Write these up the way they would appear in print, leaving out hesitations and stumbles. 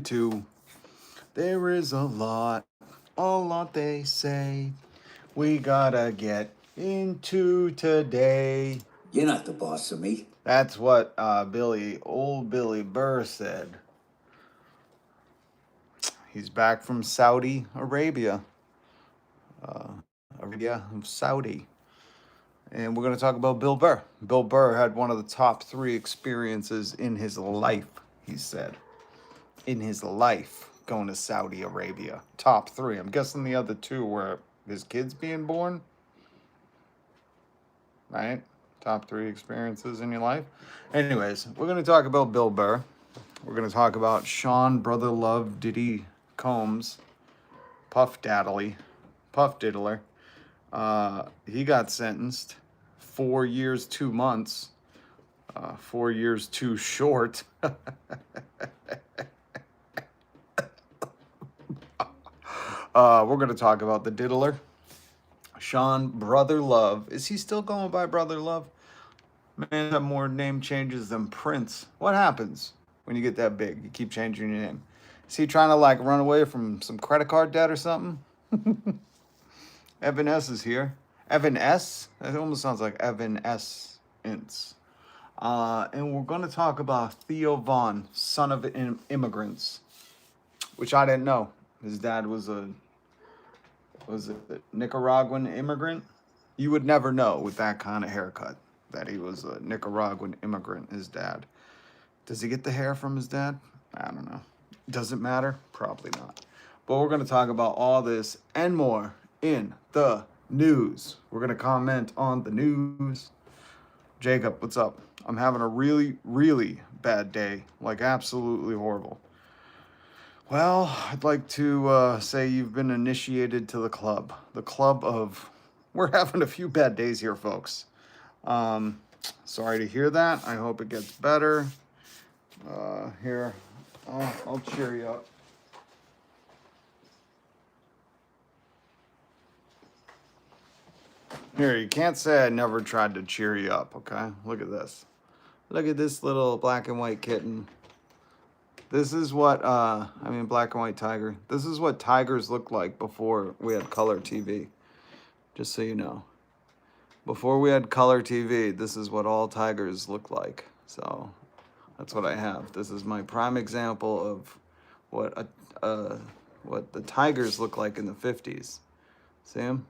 into. There is a lot they say we gotta get into today. You're not the boss of me. That's what old Billy Burr said. He's back from Saudi Arabia. Arabia of Saudi. And we're going to talk about Bill Burr. Bill Burr had one of the top 3 experiences in his life, he said. In his life, going to Saudi Arabia. Top 3. I'm guessing the other 2 were his kids being born. Right? Top 3 experiences in your life. Anyways, we're going to talk about Bill Burr. We're going to talk about Sean Brother Love Diddy Combs. Puff Diddler. He got sentenced 4 years, 2 months. 4 years too short. We're going to talk about the diddler. Sean Brother Love. Is he still going by Brother Love? Man, have more name changes than Prince. What happens when you get that big? You keep changing your name. Is he trying to like run away from some credit card debt or something? Evan S is here. Evan S? That almost sounds like Evan S. Ince. And we're going to talk about Theo Bon, son of immigrants, which I didn't know. His dad was a Nicaraguan immigrant? You would never know with that kind of haircut that he was a Nicaraguan immigrant, his dad. Does he get the hair from his dad? I don't know. Does it matter? Probably not. But we're going to talk about all this and more in the news. We're going to comment on the news. Jacob, what's up? I'm having a really, really bad day. Like, absolutely horrible. Well, I'd like to say you've been initiated to the club. The club of... We're having a few bad days here, folks. Sorry to hear that. I hope it gets better. Here, I'll cheer you up. Here, you can't say I never tried to cheer you up, okay? Look at this. Look at this little black and white kitten. This is what, black and white tiger. This is what tigers looked like before we had color TV. Just so you know. Before we had color TV, this is what all tigers look like. So, that's what I have. This is my prime example of what the tigers look like in the 50s. See him?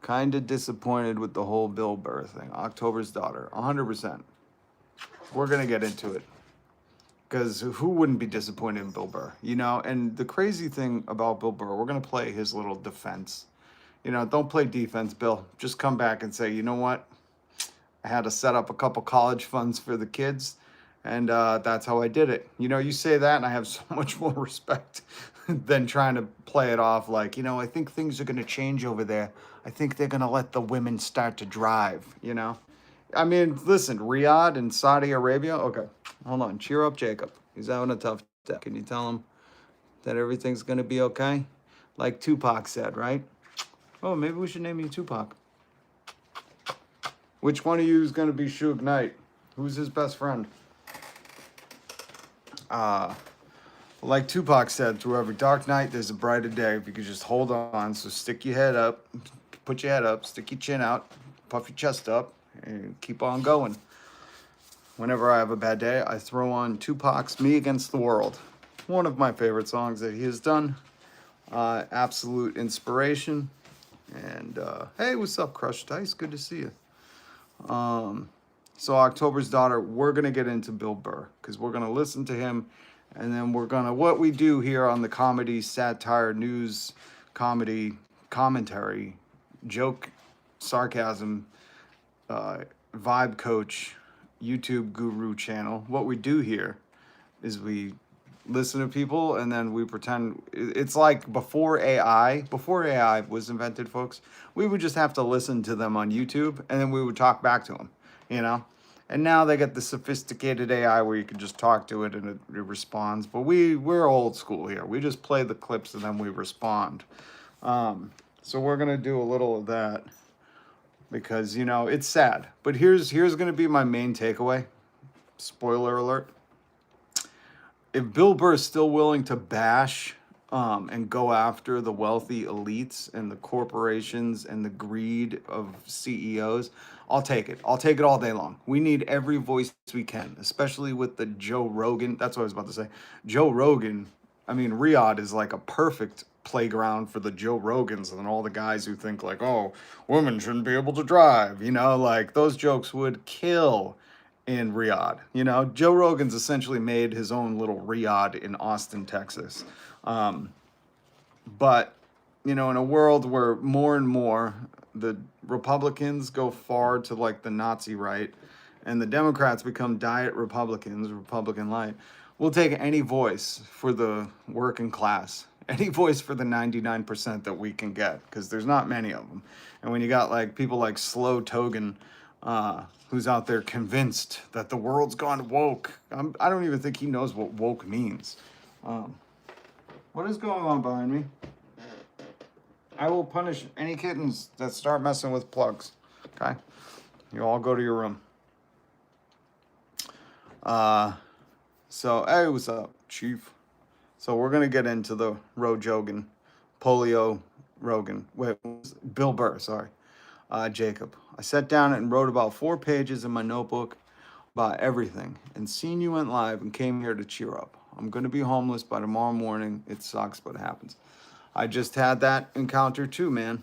Kind of disappointed with the whole Bill Burr thing. October's daughter, 100%. We're going to get into it. Because who wouldn't be disappointed in Bill Burr? You know, and the crazy thing about Bill Burr, we're going to play his little defense. You know, don't play defense, Bill. Just come back and say, you know what? I had to set up a couple college funds for the kids, and that's how I did it. You know, you say that, and I have so much more respect than trying to play it off like, you know, I think things are going to change over there. I think they're going to let the women start to drive, you know? I mean, listen, Riyadh and Saudi Arabia. Okay, hold on. Cheer up, Jacob. He's having a tough day. Can you tell him that everything's going to be okay? Like Tupac said, right? Oh, maybe we should name you Tupac. Which one of you is going to be Suge Knight? Who's his best friend? Like Tupac said, through every dark night, there's a brighter day if you could just hold on. So stick your head up, put your head up, stick your chin out, puff your chest up, and keep on going. Whenever I have a bad day, I throw on Tupac's Me Against the World. One of my favorite songs that he has done. Absolute inspiration. And, hey, what's up, Crush Dice? Good to see you. So October's daughter, we're going to get into Bill Burr. Because we're going to listen to him. And then we're going to, what we do here on the comedy, satire, news, comedy, commentary, joke, sarcasm, vibe coach, YouTube guru channel. What we do here is we listen to people and then we pretend it's like before AI was invented, folks, we would just have to listen to them on YouTube and then we would talk back to them, you know? And now they get the sophisticated AI where you can just talk to it and it responds. But we're old school here. We just play the clips and then we respond. So we're going to do a little of that because, you know, it's sad. But here's going to be my main takeaway. Spoiler alert. if Bill Burr is still willing to bash and go after the wealthy elites and the corporations and the greed of CEOs, I'll take it. I'll take it all day long. We need every voice we can, especially with the Joe Rogan. That's what I was about to say. Joe Rogan, I mean, Riyadh is like a perfect playground for the Joe Rogans and all the guys who think like, oh, women shouldn't be able to drive. You know, like those jokes would kill in Riyadh. You know, Joe Rogan's essentially made his own little Riyadh in Austin, Texas. But, you know, in a world where more and more the Republicans go far to like the Nazi right and the Democrats become diet Republicans, Republican light, we'll take any voice for the working class, any voice for the 99% that we can get, because there's not many of them. And when you got like people like Slow Togan, who's out there convinced that the world's gone woke, I don't even think he knows what woke means. What is going on behind me? I will punish any kittens that start messing with plugs. Okay? You all go to your room. So, hey, what's up, Chief? So we're going to get into the Polio Rogan. Wait, Bill Burr, sorry. Jacob. I sat down and wrote about 4 pages in my notebook about everything. And seen you went live and came here to cheer up. I'm going to be homeless by tomorrow morning. It sucks, but it happens. I just had that encounter too, man.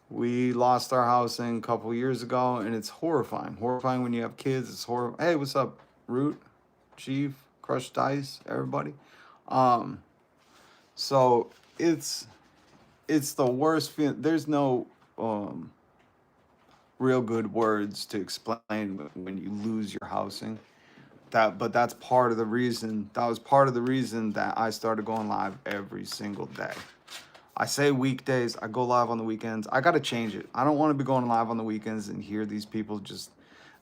We lost our housing a couple years ago, and it's horrifying. Horrifying when you have kids. It's horrible. Hey, what's up, Root, Chief, Crushed Dice, everybody? So it's the worst feeling. There's no real good words to explain when you lose your housing. But that's part of the reason. That was part of the reason that I started going live every single day. I say weekdays. I go live on the weekends. I got to change it. I don't want to be going live on the weekends and hear these people just,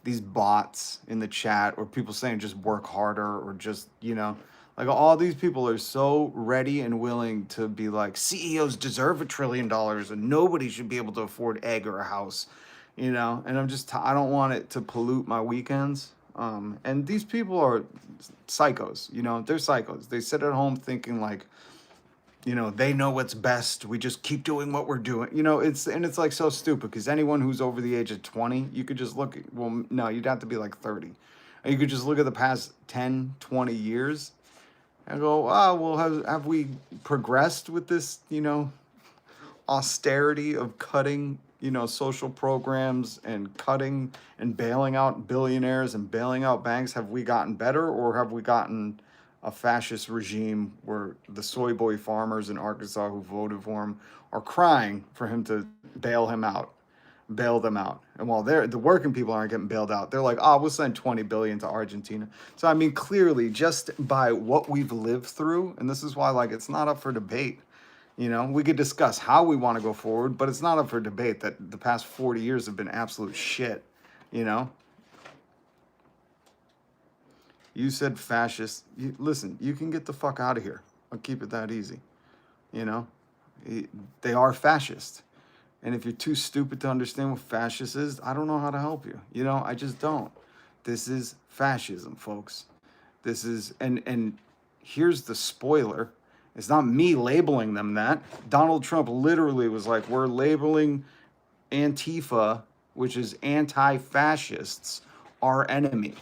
these bots in the chat, or people saying just work harder, or just, you know, like all these people are so ready and willing to be like, CEOs deserve $1 trillion and nobody should be able to afford egg or a house, you know? And I'm just, I don't want it to pollute my weekends. And these people are psychos, you know, they're psychos. They sit at home thinking like, you know, they know what's best. We just keep doing what we're doing. You know, it's like so stupid, because anyone who's over the age of 20, you could just look at, well, no, you'd have to be like 30. And you could just look at the past 10, 20 years and go, oh, well, have we progressed with this, you know, austerity of cutting, you know, social programs and cutting and bailing out billionaires and bailing out banks? Have we gotten better, or have we gotten a fascist regime where the soy boy farmers in Arkansas who voted for him are crying for him to bail them out? And while the working people aren't getting bailed out, they're like, oh, we'll send 20 billion to Argentina. So, I mean, clearly, just by what we've lived through, and this is why, like, it's not up for debate. You know, we could discuss how we want to go forward, but it's not up for debate that the past 40 years have been absolute shit, you know? You said fascist. Listen, you can get the fuck out of here. I'll keep it that easy. You know? They are fascist. And if you're too stupid to understand what fascist is, I don't know how to help you. You know, I just don't. This is fascism, folks. This is, and here's the spoiler. It's not me labeling them that. Donald Trump literally was like, we're labeling Antifa, which is anti-fascists, our enemy.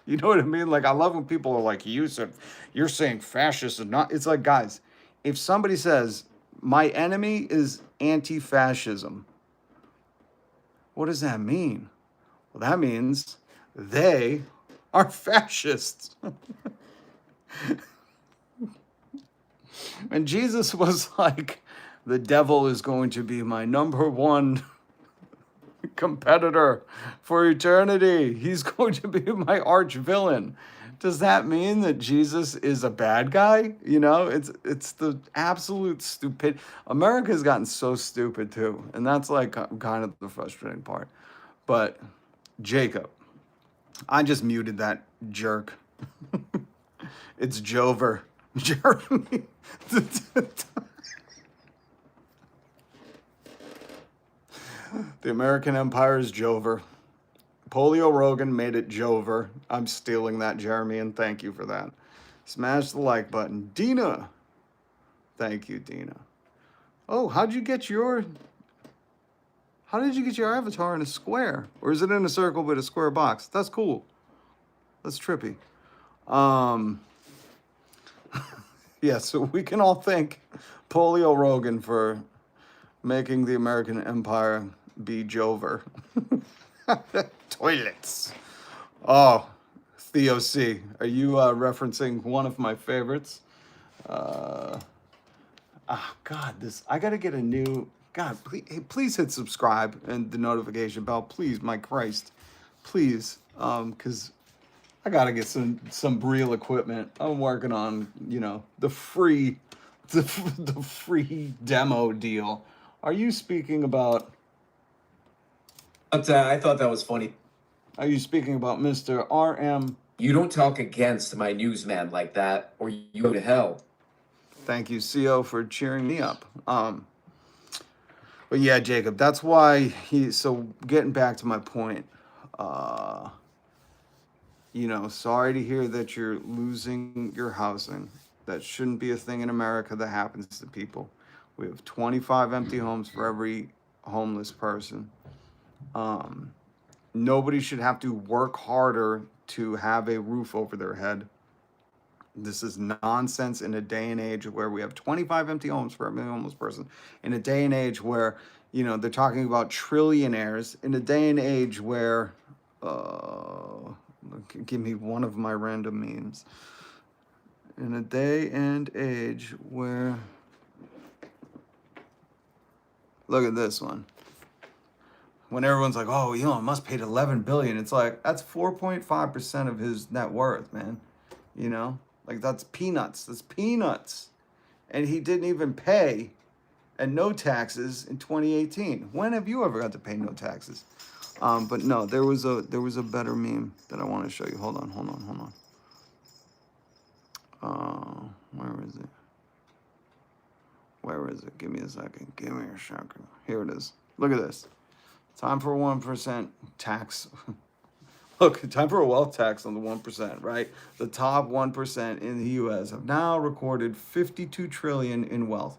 You know what I mean? Like, I love when people are like, you're saying fascist is not. It's like, guys, if somebody says, my enemy is anti-fascism, what does that mean? Well, that means they are fascists. And Jesus was like, the devil is going to be my number one competitor for eternity. He's going to be my arch villain. Does that mean that Jesus is a bad guy? You know, it's the absolute stupid. America's gotten so stupid too. And that's like kind of the frustrating part. But Jacob, I just muted that jerk. It's Jover. Jeremy. The American Empire is Jover. Polio Rogan made it Jover. I'm stealing that, Jeremy, and thank you for that. Smash the like button. Dina. Thank you, Dina. Oh, how did you get your avatar in a square? Or is it in a circle with a square box? That's cool. That's trippy. Yeah, so we can all thank Polio Rogan for making the American empire be Jover. Toilets. Oh, Theo C. Are you referencing one of my favorites? God, I gotta get a new. God, please hit subscribe and the notification bell, please, my Christ, please, because I gotta get some real equipment. I'm working on, the free demo deal. Are you speaking about? But I thought that was funny. Are you speaking about Mr. RM? You don't talk against my newsman like that, or you go to hell. Thank you, CO, for cheering me up. But yeah, Jacob, that's why so getting back to my point, sorry to hear that you're losing your housing. That shouldn't be a thing in America that happens to people. We have 25 empty homes for every homeless person. Nobody should have to work harder to have a roof over their head. This is nonsense in a day and age where we have 25 empty homes for every homeless person. In a day and age where, they're talking about trillionaires. In a day and age where, give me one of my random memes. In a day and age where, look at this one. When everyone's like, oh, Elon Musk paid $11 billion. It's like, that's 4.5% of his net worth, man. Like, that's peanuts. That's peanuts. And he didn't even pay and no taxes in 2018. When have you ever got to pay no taxes? But no, there was a better meme that I want to show you. Hold on. Where is it? Where is it? Give me a second. Here it is. Look at this. Time for 1% tax. Look, time for a wealth tax on the 1%, right? The top 1% in the U.S. have now recorded 52 trillion in wealth.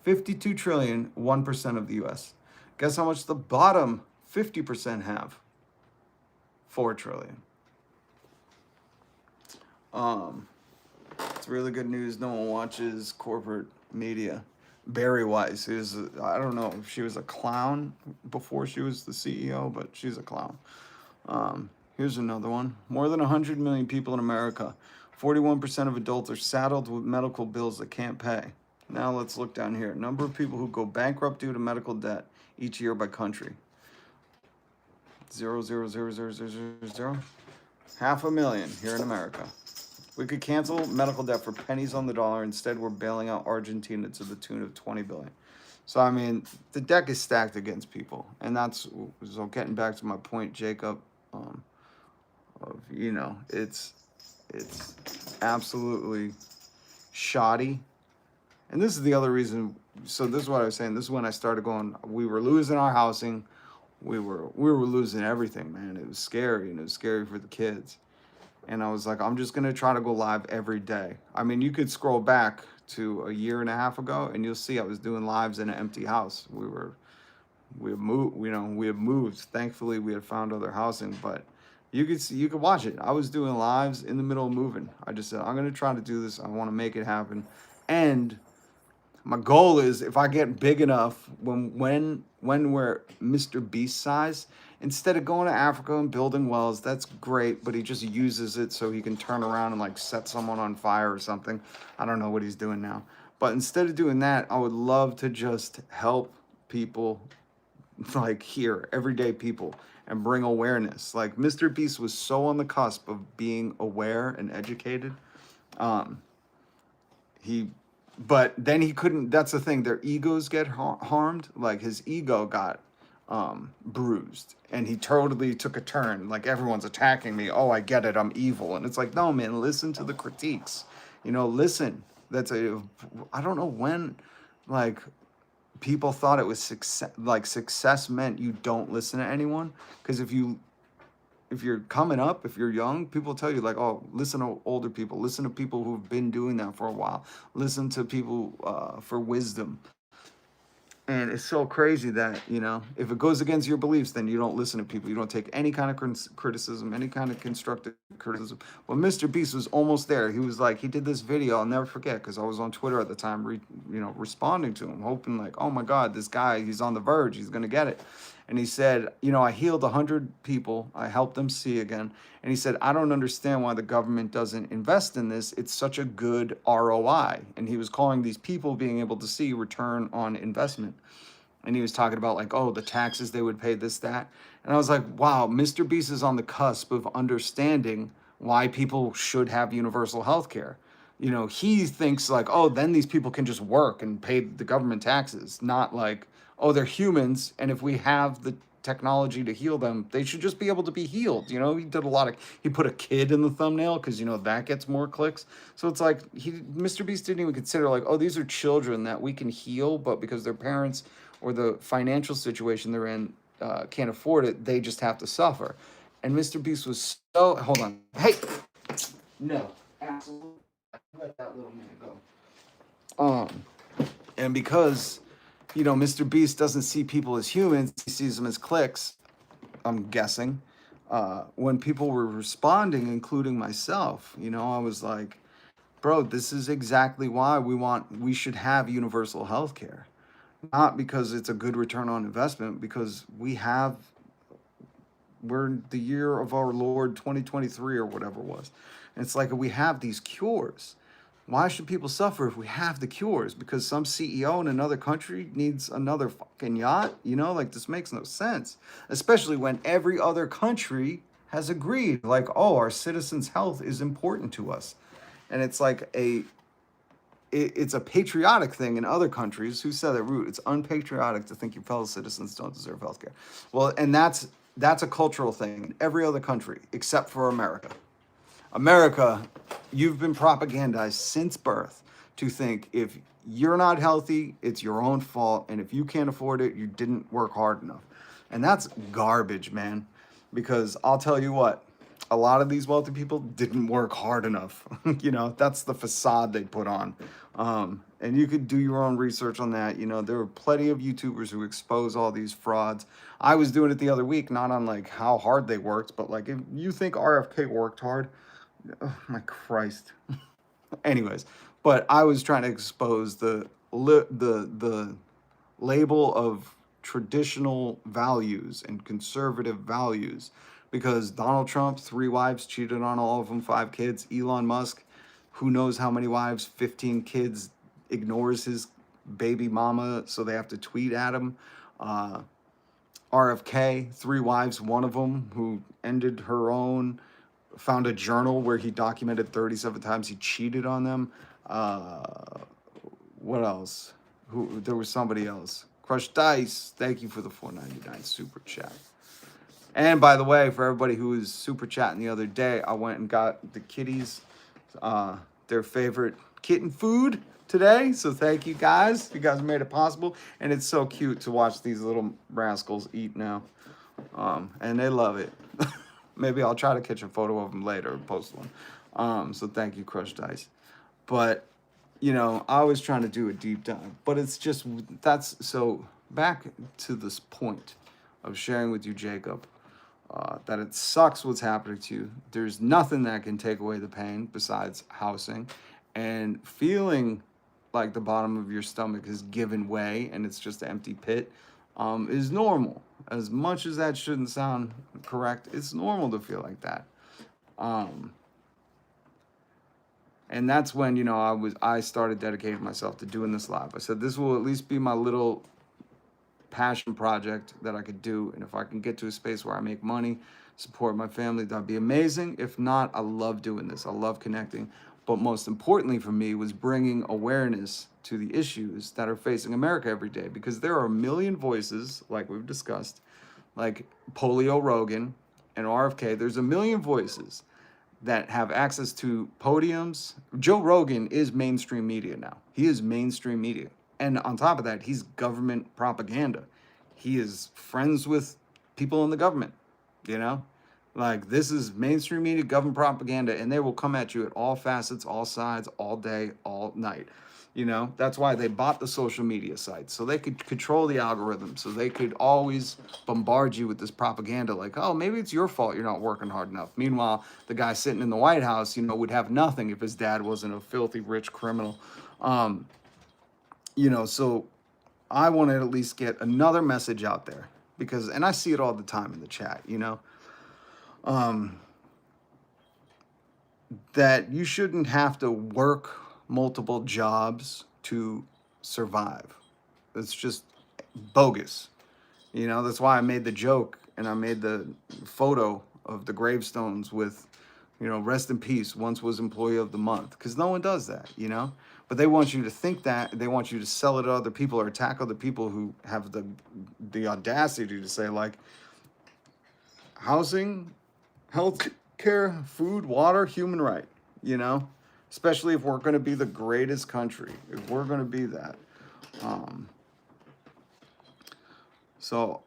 52 trillion, 1% of the U.S. Guess how much the bottom 50% have? 4 trillion. It's really good news. No one watches corporate media. Barry Weiss is, I don't know if she was a clown before she was the CEO, but she's a clown. Here's another one. More than 100 million people in America. 41% of adults are saddled with medical bills they can't pay. Now let's look down here. Number of people who go bankrupt due to medical debt each year by country. 0.0000000. 500,000 here in America. We could cancel medical debt for pennies on the dollar. Instead, we're bailing out Argentina to the tune of 20 billion. So, I mean, the deck is stacked against people. And that's, so getting back to my point, Jacob, it's absolutely shoddy. And this is the other reason. So this is what I was saying. This is when I started going, we were losing our housing. We were losing everything, man. It was scary, and it was scary for the kids. And I was like, I'm just going to try to go live every day. I mean, you could scroll back to a year and a half ago, and you'll see I was doing lives in an empty house. We had moved. Thankfully, we had found other housing, but you could watch it. I was doing lives in the middle of moving. I just said, I'm going to try to do this. I want to make it happen. And my goal is, if I get big enough, when we're Mr. Beast size, instead of going to Africa and building wells, that's great, but he just uses it so he can turn around and like set someone on fire or something. I don't know what he's doing now. But instead of doing that, I would love to just help people like here, everyday people, and bring awareness. Like Mr. Beast was so on the cusp of being aware and educated. But then he couldn't, that's the thing, their egos get harmed. Like his ego got bruised, and he totally took a turn. Like, everyone's attacking me. Oh, I get it. I'm evil. And it's like, no, man, listen to the critiques. Listen. I don't know when, like, people thought it was success. Like, success meant you don't listen to anyone. Because if you if you're coming up, if you're young, people tell you like, oh, listen to older people, listen to people who've been doing that for a while, listen to people for wisdom. And it's so crazy that, if it goes against your beliefs, then you don't listen to people. You don't take any kind of criticism, any kind of constructive criticism. Well, Mr. Beast was almost there. He was like, he did this video, I'll never forget, because I was on Twitter at the time, responding to him, hoping like, oh my God, this guy, he's on the verge, he's going to get it. And he said, I healed 100 people. I helped them see again. And he said, I don't understand why the government doesn't invest in this. It's such a good ROI. And he was calling these people being able to see return on investment. And he was talking about like, oh, the taxes they would pay, this, that. And I was like, wow, Mr. Beast is on the cusp of understanding why people should have universal health care. He thinks like, oh, then these people can just work and pay the government taxes, not like, oh, they're humans, and if we have the technology to heal them, they should just be able to be healed. He did he put a kid in the thumbnail because, that gets more clicks. So it's like, Mr. Beast didn't even consider like, oh, these are children that we can heal, but because their parents or the financial situation they're in can't afford it, they just have to suffer. And Mr. Beast was so, hold on. Hey, no, absolutely. Let that little man go. And because, Mr. Beast doesn't see people as humans, he sees them as clicks, I'm guessing. When people were responding, including myself, I was like, bro, this is exactly why we should have universal health care. Not because it's a good return on investment, because we're in the year of our Lord 2023 or whatever it was. And it's like, we have these cures. Why should people suffer if we have the cures? Because some CEO in another country needs another fucking yacht? Like, this makes no sense. Especially when every other country has agreed, like, oh, our citizens' health is important to us. And it's like it's a patriotic thing in other countries. Who said that root? It's unpatriotic to think your fellow citizens don't deserve healthcare. Well, and that's a cultural thing in every other country except for America. America, you've been propagandized since birth to think if you're not healthy, it's your own fault. And if you can't afford it, you didn't work hard enough. And that's garbage, man. Because I'll tell you what, a lot of these wealthy people didn't work hard enough. That's the facade they put on. And you could do your own research on that. There are plenty of YouTubers who expose all these frauds. I was doing it the other week, not on like how hard they worked, but like if you think RFK worked hard, oh my Christ. Anyways, but I was trying to expose the label of traditional values and conservative values, because Donald Trump, 3 wives, cheated on all of them, 5 kids. Elon Musk, who knows how many wives, 15 kids, ignores his baby mama, so they have to tweet at him. RFK, 3 wives, one of them who ended her own, found a journal where he documented 37 times he cheated on them. What else? There was somebody else. Crush Dice, thank you for the $4.99 super chat. And by the way, for everybody who was super chatting the other day, I went and got the kitties their favorite kitten food today. So thank you guys. You guys made it possible. And it's so cute to watch these little rascals eat now. And they love it. Maybe I'll try to catch a photo of them later and post one. So thank you, Crush Dice. But, I was trying to do a deep dive. But it's just, so back to this point of sharing with you, Jacob, that it sucks what's happening to you. There's nothing that can take away the pain besides housing. And feeling like the bottom of your stomach has given way and it's just an empty pit is normal. As much as that shouldn't sound correct, it's normal to feel like that. And that's when, I started dedicating myself to doing this live. I said, this will at least be my little passion project that I could do. And if I can get to a space where I make money, support my family, that'd be amazing. If not, I love doing this. I love connecting. But most importantly for me was bringing awareness to the issues that are facing America every day, because there are a million voices, like we've discussed, like Polio Rogan and RFK. There's a million voices that have access to podiums. Joe Rogan is mainstream media now. He is mainstream media. And on top of that, he's government propaganda. He is friends with people in the government, Like, this is mainstream media, government propaganda, and they will come at you at all facets, all sides, all day, all night. You know, that's why they bought the social media sites, so they could control the algorithm, so they could always bombard you with this propaganda like, oh, maybe it's your fault you're not working hard enough. Meanwhile, the guy sitting in the White House, you know, would have nothing if his dad wasn't a filthy rich criminal. You know, so I want to at least get another message out there, because, and I see it all the time in the chat, you know, that you shouldn't have to work multiple jobs to survive. It's just bogus. You know, that's why I made the joke and I made the photo of the gravestones with, you know, rest in peace, once was employee of the month, because no one does that, you know. But they want you to think that, they want you to sell it to other people or attack other people who have the audacity to say, like, housing, health care, food, water, human right, you know, especially if we're going to be the greatest country, if we're going to be that. So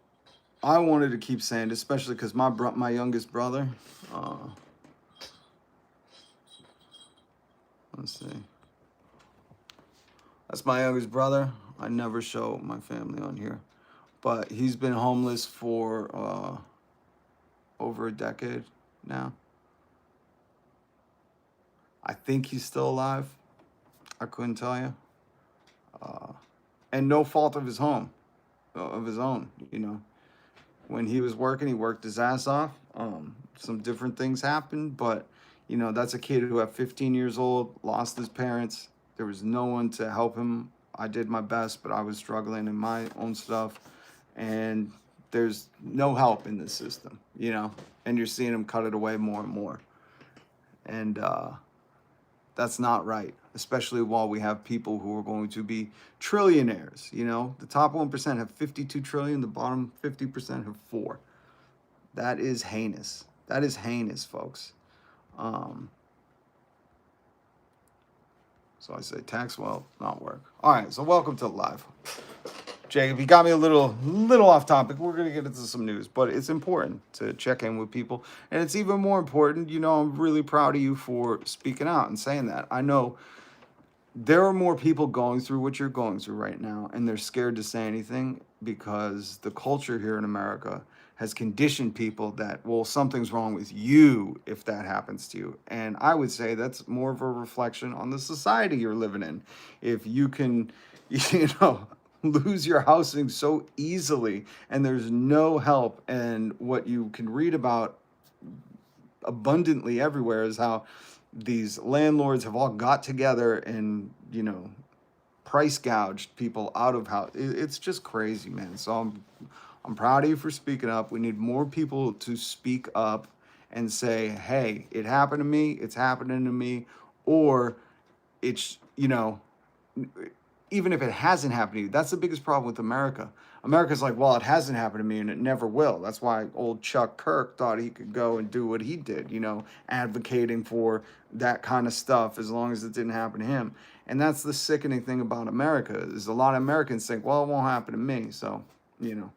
I wanted to keep saying, especially because my youngest brother, let's see, that's my youngest brother. I never show my family on here, but he's been homeless for over a decade now. I think he's still alive. I couldn't tell you. And no fault of his own, you know. When he was working, he worked his ass off. Some different things happened, but, you know, that's a kid who at 15 years old lost his parents. There was no one to help him. I did my best, but I was struggling in my own stuff. And there's no help in this system, you know, and you're seeing him cut it away more and more. And that's not right, especially while we have people who are going to be trillionaires. You know, the top 1% have 52 trillion, the bottom 50% have 4. That is heinous. That is heinous, folks. So I say tax wealth, not work. All right, so welcome to live. Jacob, you got me a little off topic. We're going to get into some news, but it's important to check in with people. And it's even more important, you know, I'm really proud of you for speaking out and saying that. I know there are more people going through what you're going through right now, and they're scared to say anything because the culture here in America has conditioned people that, well, something's wrong with you if that happens to you. And I would say that's more of a reflection on the society you're living in. If you can, you know, lose your housing so easily and there's no help, and what you can read about abundantly everywhere is how these landlords have all got together and, you know, price gouged people out of house. It's just crazy, man. So I'm proud of you for speaking up. We need more people to speak up and say, hey, it happened to me, it's happening to me, or it's, you know, even if it hasn't happened to you. That's the biggest problem with America. America's like, well, it hasn't happened to me and it never will. That's why old Chuck Kirk thought he could go and do what he did, you know, advocating for that kind of stuff as long as it didn't happen to him. And that's the sickening thing about America, is a lot of Americans think, well, it won't happen to me. So, you know,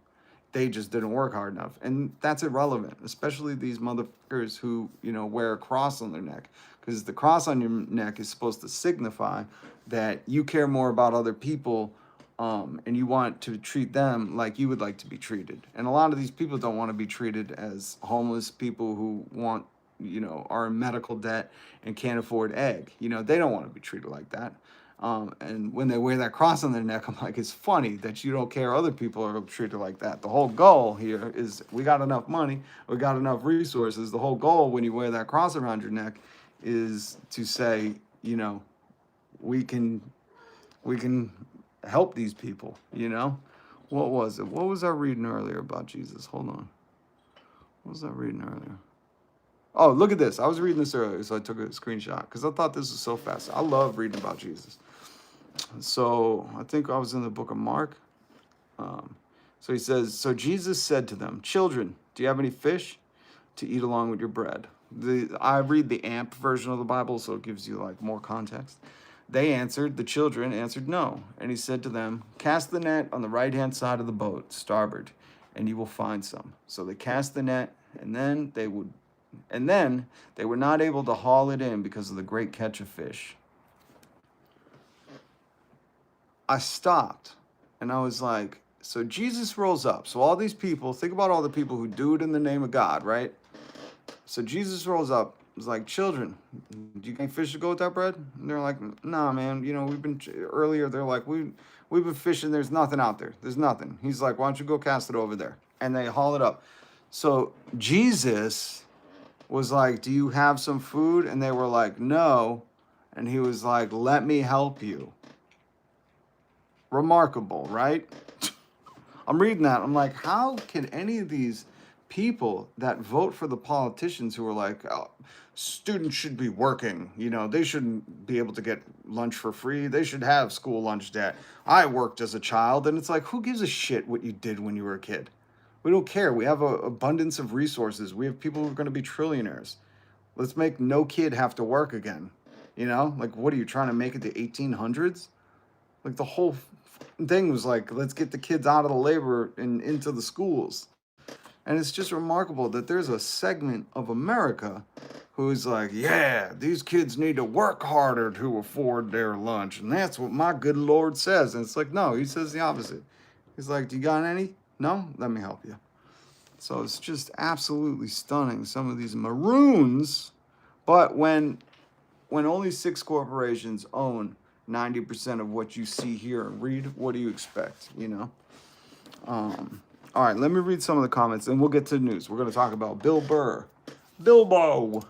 they just didn't work hard enough. And that's irrelevant, especially these motherfuckers who, you know, wear a cross on their neck. Because the cross on your neck is supposed to signify that you care more about other people, and you want to treat them like you would like to be treated. And a lot of these people don't want to be treated as homeless people who want, you know, are in medical debt and can't afford egg. You know, they don't want to be treated like that. And when they wear that cross on their neck, I'm like, it's funny that you don't care other people are treated like that. The whole goal here is we got enough money, we got enough resources. The whole goal when you wear that cross around your neck is to say, you know, we can help these people, you know? What was it? What was I reading earlier about Jesus? Hold on. What was I reading earlier? Oh, look at this. I was reading this earlier, so I took a screenshot because I thought this was so fast. I love reading about Jesus. So I think I was in the book of Mark. So he says, so Jesus said to them, children, do you have any fish to eat along with your bread? I read the AMP version of the Bible, so it gives you like more context. The children answered no. And he said to them, cast the net on the right-hand side of the boat, starboard, and you will find some. So they cast the net, and then they would And then they were not able to haul it in because of the great catch of fish. I stopped and I was like, so Jesus rolls up. So all these people, think about all the people who do it in the name of God, right? So Jesus rolls up. Was like, children, do you think fish to go with that bread? And they're like, nah, man. You know, we've been earlier. They're like, we've been fishing. There's nothing out there. There's nothing. He's like, why don't you go cast it over there? And they haul it up. So Jesus was like, do you have some food? And they were like, no. And he was like, let me help you. Remarkable, right? I'm reading that. I'm like, how can any of these people that vote for the politicians who are like, oh, students should be working, you know, they shouldn't be able to get lunch for free. They should have school lunch debt. I worked as a child. And it's like, who gives a shit what you did when you were a kid? We don't care. We have an abundance of resources. We have people who are going to be trillionaires. Let's make no kid have to work again. You know, like, what are you trying to make it to 1800s? Like, the whole thing was like, let's get the kids out of the labor and into the schools. And it's just remarkable that there's a segment of America who's like, yeah, these kids need to work harder to afford their lunch. And that's what my good Lord says. And it's like, no, he says the opposite. He's like, do you got any? No? Let me help you. So it's just absolutely stunning, some of these maroons. But when only 6 corporations own 90% of what you see here and read, what do you expect, you know? All right, let me read some of the comments, and we'll get to the news. We're going to talk about Bill Burr. Bilbo!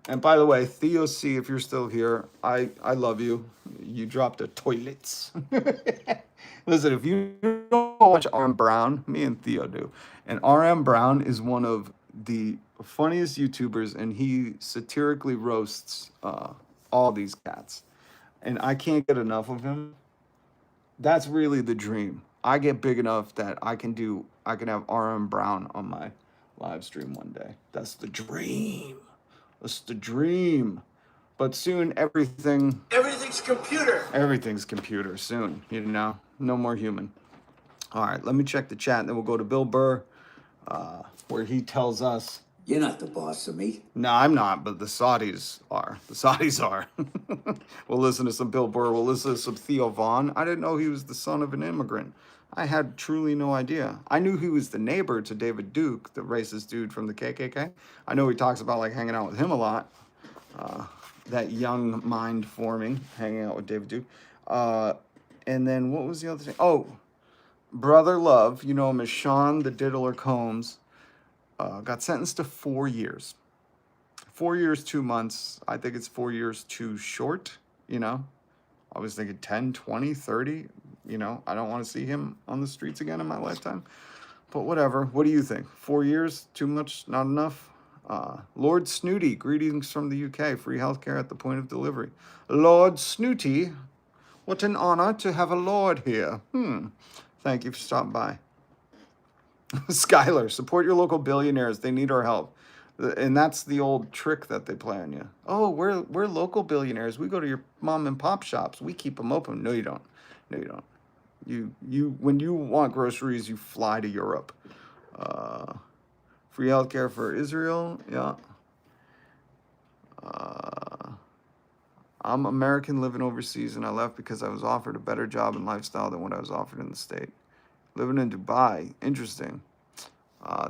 And by the way, Theo C., if you're still here, I love you. You dropped the toilets. Listen, if you don't watch RM Brown, me and Theo do. And RM Brown is one of the funniest YouTubers, and he satirically roasts all these cats. And I can't get enough of him. That's really the dream. I get big enough that I can have RM Brown on my live stream one day. That's the dream. That's the dream. But soon Everything's computer. everything's computer soon, you know? No more human. All right, let me check the chat, and then we'll go to Bill Burr, where he tells us, You're not the boss of me. no, I'm not, but the Saudis are. The Saudis are. We'll listen to some Bill Burr. We'll listen to some Theo Bon. I didn't know he was the son of an immigrant. I had truly no idea. I knew he was the neighbor to David Duke, the racist dude from the KKK. I know he talks about like hanging out with him a lot. That young mind forming, hanging out with David Duke. And then what was the other thing? Oh, Brother Love, you know him as Sean the Diddler Combs, got sentenced to 4 years. 4 years, 2 months. I think it's 4 years too short, you know. I was thinking 10, 20, 30. You know, I don't want to see him on the streets again in my lifetime. But whatever. What do you think? 4 years? Too much? Not enough? Lord Snooty, greetings from the UK. Free healthcare at the point of delivery. Lord Snooty, what an honor to have a lord here. Thank you for stopping by. Skylar, support your local billionaires. They need our help. And that's the old trick that they play on you. Oh, we're local billionaires. We go to your mom and pop shops. We keep them open. No, you don't. No, you don't. You when you want groceries, you fly to Europe. Free healthcare for Israel. Yeah. I'm American living overseas, and I left because I was offered a better job and lifestyle than what I was offered in the state. Living in Dubai. Interesting.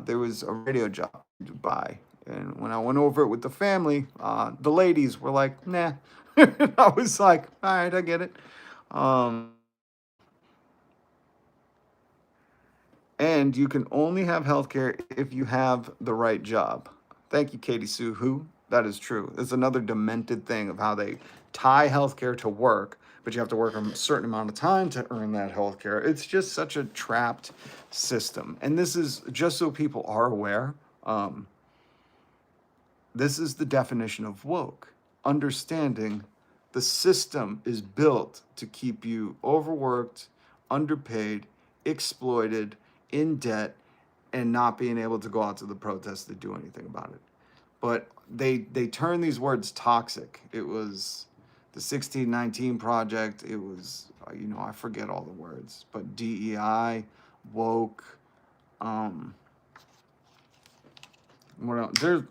There was a radio job in Dubai. And when I went over it with the family, the ladies were like, nah. I was like, all right, I get it. And you can only have healthcare if you have the right job. Thank you, Katie Sue. Who? That is true. It's another demented thing of how they tie healthcare to work, but you have to work a certain amount of time to earn that healthcare. It's just such a trapped system. And this is, just so people are aware, this is the definition of woke. Understanding the system is built to keep you overworked, underpaid, exploited, in debt, and not being able to go out to the protests to do anything about it. But they turn these words toxic. It was the 1619 Project. It was, I forget all the words, but DEI, woke, What else?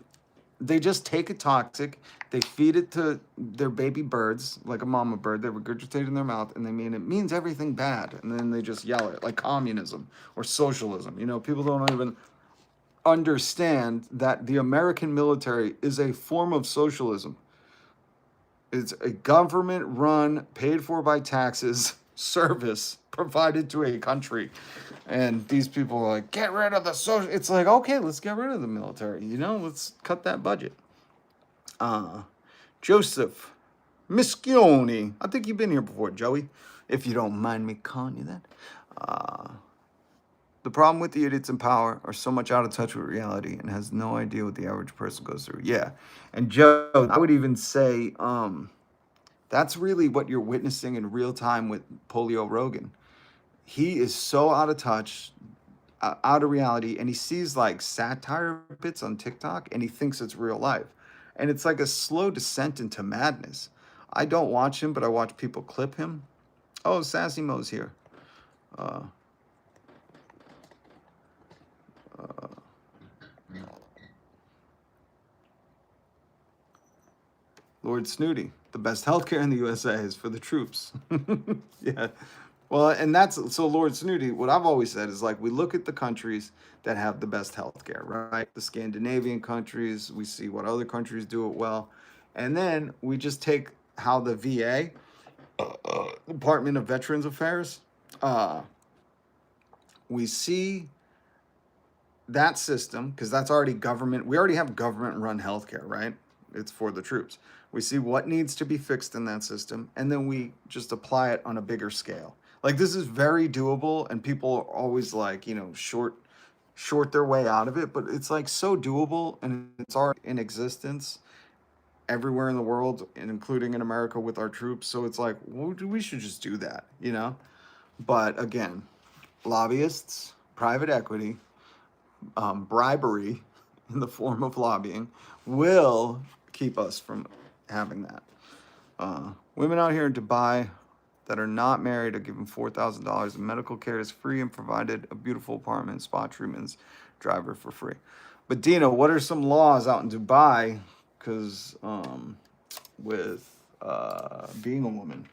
They just take a toxic, they feed it to their baby birds, like a mama bird, they regurgitate it in their mouth, and it means everything bad. And then they just yell it, like communism or socialism. You know, people don't even understand that the American military is a form of socialism. It's a government run, paid for by taxes, service provided to a country. And these people are like, get rid of the social. It's like, okay, let's get rid of the military. You know, let's cut that budget. Joseph Mischione. I think you've been here before, Joey, if you don't mind me calling you that. The problem with the idiots in power are so much out of touch with reality and has no idea what the average person goes through. Yeah. And Joe, I would even say that's really what you're witnessing in real time with Polio Rogan. He is so out of touch, out of reality, and he sees like satire bits on TikTok and he thinks it's real life. And it's like a slow descent into madness. I don't watch him, but I watch people clip him. Oh, Sassy Mo's here. Lord Snooty, the best healthcare in the USA is for the troops. Yeah. Well, and that's so Lord Snooty, what I've always said is like we look at the countries that have the best healthcare, right? The Scandinavian countries, we see what other countries do it well. And then we just take how the VA, Department of Veterans Affairs, we see that system, because that's already government. We already have government run healthcare, right? It's for the troops. We see what needs to be fixed in that system, and then we just apply it on a bigger scale. Like this is very doable, and people are always like, you know, short their way out of it, but it's like so doable, and it's already in existence everywhere in the world, and including in America with our troops. So it's like, well, we should just do that, you know? But again, lobbyists, private equity, bribery in the form of lobbying will keep us from having that. Women out here in Dubai that are not married are given $4,000 and medical care is free and provided a beautiful apartment, spa treatments, driver for free. But Dina, what are some laws out in Dubai? Because with being a woman.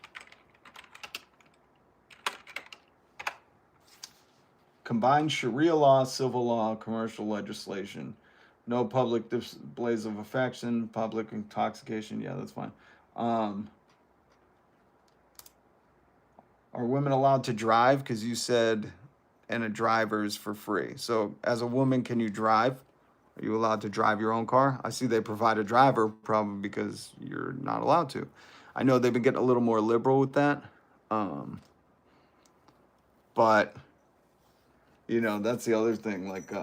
Combined Sharia law, civil law, commercial legislation. No public displays of affection, public intoxication. Yeah, that's fine. Are women allowed to drive? Because you said, and a driver's for free. So as a woman, can you drive? Are you allowed to drive your own car? I see they provide a driver, probably because you're not allowed to. I know they've been getting a little more liberal with that. But, you know, that's the other thing. Like,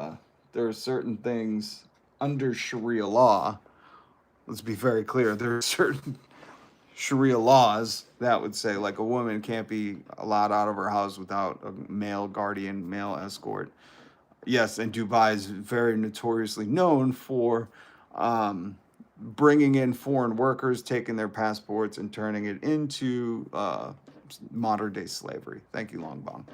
there are certain things under Sharia law. Let's be very clear. There are certain Sharia laws that would say, like, a woman can't be allowed out of her house without a male guardian, male escort. Yes, and Dubai is very notoriously known for bringing in foreign workers, taking their passports, and turning it into modern-day slavery. Thank you, Long Bong.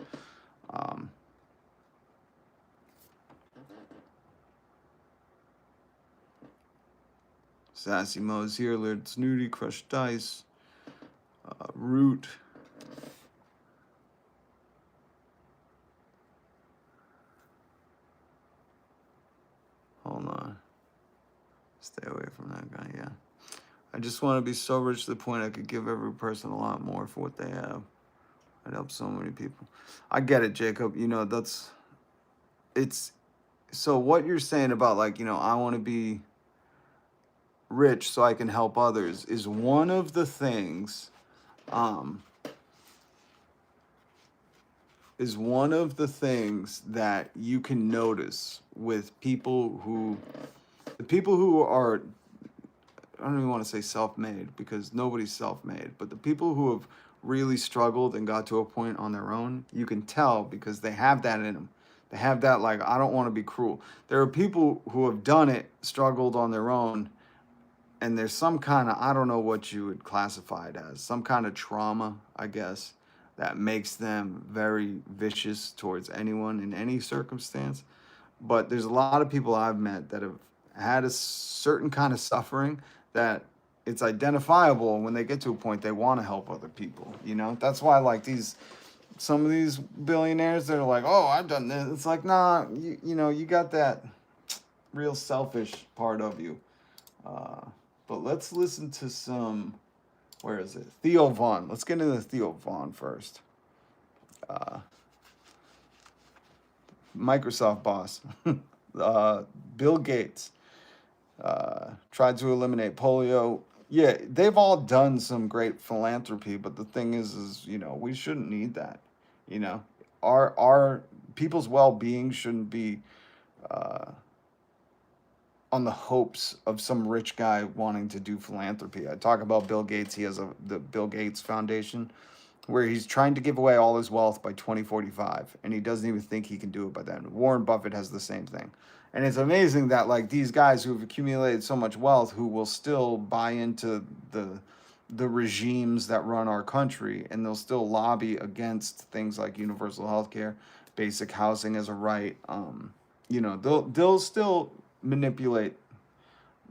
Sassy Mo's here, Lord Snooty, Crushed Dice, Root. Hold on. Stay away from that guy, yeah. I just want to be so rich to the point I could give every person a lot more for what they have. I'd help so many people. I get it, Jacob. You know, it's, so what you're saying about, like, you know, I want to be rich so I can help others is one of the things, that you can notice with people who are, I don't even want to say self-made because nobody's self-made, but the people who have really struggled and got to a point on their own, you can tell because they have that in them. They have that, like, I don't want to be cruel. There are people who have done it, struggled on their own, and there's some kind of, I don't know what you would classify it as, some kind of trauma, I guess, that makes them very vicious towards anyone in any circumstance. But there's a lot of people I've met that have had a certain kind of suffering that it's identifiable. When they get to a point, they want to help other people. You know, that's why like some of these billionaires that are like, oh, I've done this. It's like, nah, you know, you got that real selfish part of you. But let's listen to some, where is it? Theo Bon. Let's get into Theo Bon first. Microsoft boss. Bill Gates tried to eliminate polio. Yeah, they've all done some great philanthropy, but the thing is, you know, we shouldn't need that. You know, our people's well-being shouldn't be on the hopes of some rich guy wanting to do philanthropy. I talk about Bill Gates. He has the Bill Gates Foundation, where he's trying to give away all his wealth by 2045, and he doesn't even think he can do it by then. Warren Buffett has the same thing. And it's amazing that like these guys who've accumulated so much wealth, who will still buy into the regimes that run our country, and they'll still lobby against things like universal health care, basic housing as a right. You know, they'll still manipulate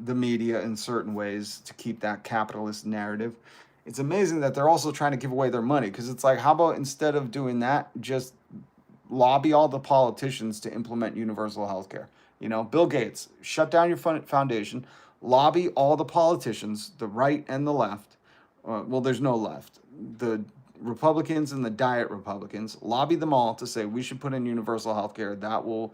the media in certain ways to keep that capitalist narrative. It's amazing that they're also trying to give away their money, because it's like, how about instead of doing that, just lobby all the politicians to implement universal health care? You know, Bill Gates, shut down your foundation, lobby all the politicians, the right and the left. Well, there's no left. The Republicans and the diet Republicans, lobby them all to say we should put in universal health care. That will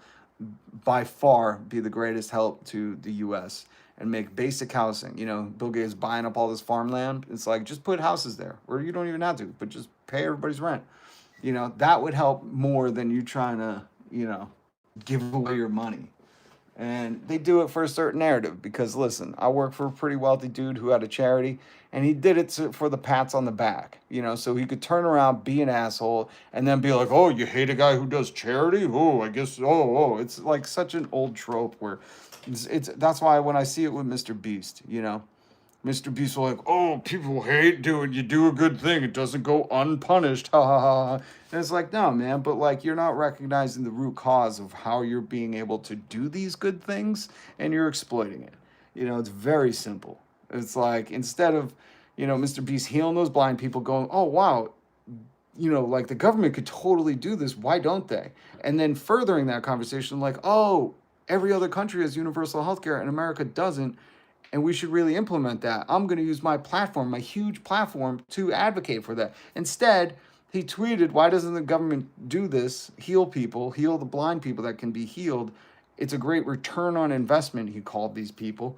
by far be the greatest help to the U.S. and make basic housing. You know, Bill Gates buying up all this farmland. It's like, just put houses there, or you don't even have to, but just pay everybody's rent. You know, that would help more than you trying to, you know, give away your money. And they do it for a certain narrative, because listen, I work for a pretty wealthy dude who had a charity, and he did it for the pats on the back, you know, so he could turn around, be an asshole, and then be like, oh, you hate a guy who does charity? Oh, I guess, it's like such an old trope where it's that's why when I see it with Mr. Beast, you know, Mr. Beast will like, oh, people hate doing, you do a good thing, it doesn't go unpunished, ha ha ha. And it's like, no, man, but like, you're not recognizing the root cause of how you're being able to do these good things, and you're exploiting it. You know, it's very simple. It's like, instead of, you know, Mr. Beast healing those blind people, going, oh, wow, you know, like the government could totally do this, why don't they? And then furthering that conversation, like, oh, every other country has universal health care and America doesn't, and we should really implement that. I'm going to use my platform, my huge platform, to advocate for that. Instead, he tweeted, why doesn't the government do this? Heal people, heal the blind people that can be healed. It's a great return on investment, he called these people.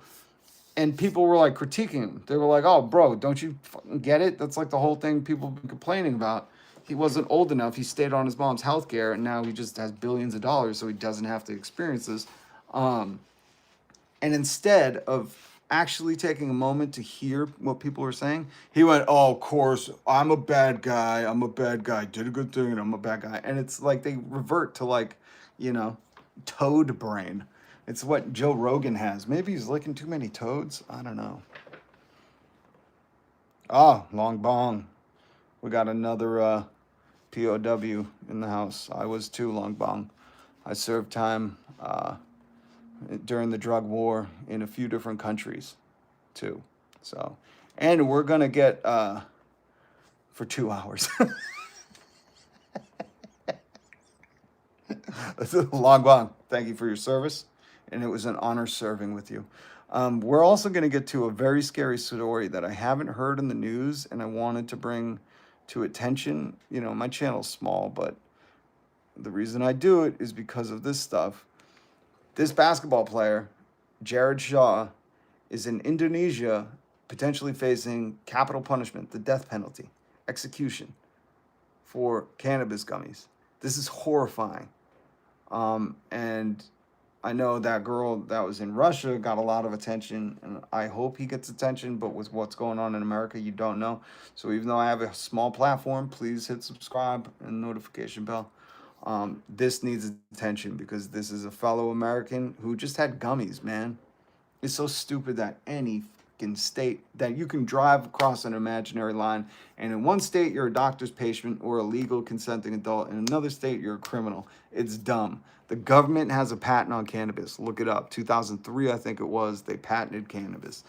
And people were like critiquing him. They were like, oh, bro, don't you fucking get it? That's like the whole thing people have been complaining about. He wasn't old enough. He stayed on his mom's health care, and now he just has billions of dollars, so he doesn't have to experience this. And instead of actually taking a moment to hear what people are saying, he went, oh, of course, I'm a bad guy, did a good thing, and I'm a bad guy. And it's like they revert to, like, you know, toad brain. It's what Joe Rogan has. Maybe he's licking too many toads. I don't know. Oh, long bong. We got another POW in the house. I was too, long bong. I served time during the drug war in a few different countries too. So, and we're gonna get for 2 hours. Long bong, thank you for your service, and it was an honor serving with you. We're also gonna get to a very scary story that I haven't heard in the news, and I wanted to bring to attention. You know, my channel's small, but the reason I do it is because of this stuff. This basketball player, Jared Shaw, is in Indonesia, potentially facing capital punishment, the death penalty, execution, for cannabis gummies. This is horrifying. And I know that girl that was in Russia got a lot of attention, and I hope he gets attention, but with what's going on in America, you don't know. So even though I have a small platform, please hit subscribe and notification bell. This needs attention, because this is a fellow American who just had gummies, man. It's so stupid that any fucking state that you can drive across an imaginary line, and in one state you're a doctor's patient or a legal consenting adult, in another state you're a criminal. It's dumb. The government has a patent on cannabis. Look it up. 2003, I think it was, they patented cannabis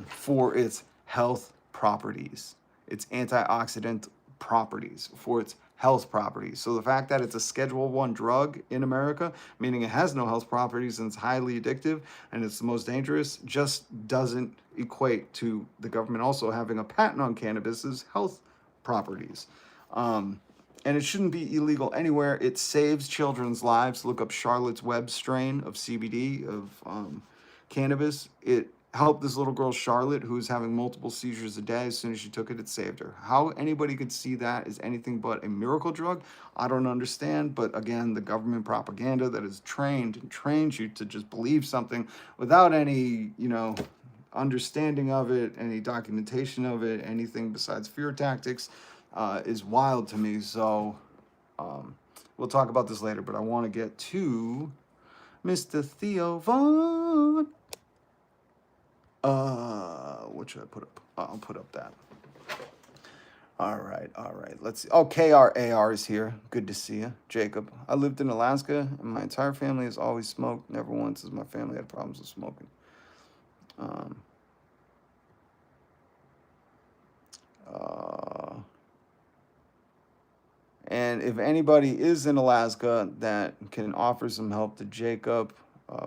for its health properties, its antioxidant properties, for its health properties. So the fact that it's a Schedule 1 drug in America, meaning it has no health properties and it's highly addictive and it's the most dangerous, just doesn't equate to the government also having a patent on cannabis's health properties. And it shouldn't be illegal anywhere. It saves children's lives. Look up Charlotte's Web strain of CBD, of cannabis. It helped this little girl, Charlotte, who was having multiple seizures a day. As soon as she took it, it saved her. How anybody could see that as anything but a miracle drug, I don't understand. But again, the government propaganda that is trained and trains you to just believe something without any, understanding of it, any documentation of it, anything besides fear tactics, is wild to me. So we'll talk about this later, but I want to get to Mr. Theo Bon. What should I put up? I'll put up that. All right. Let's see. Oh, KRAR is here. Good to see you. Jacob. I lived in Alaska, and my entire family has always smoked. Never once has my family had problems with smoking. And if anybody is in Alaska that can offer some help to Jacob,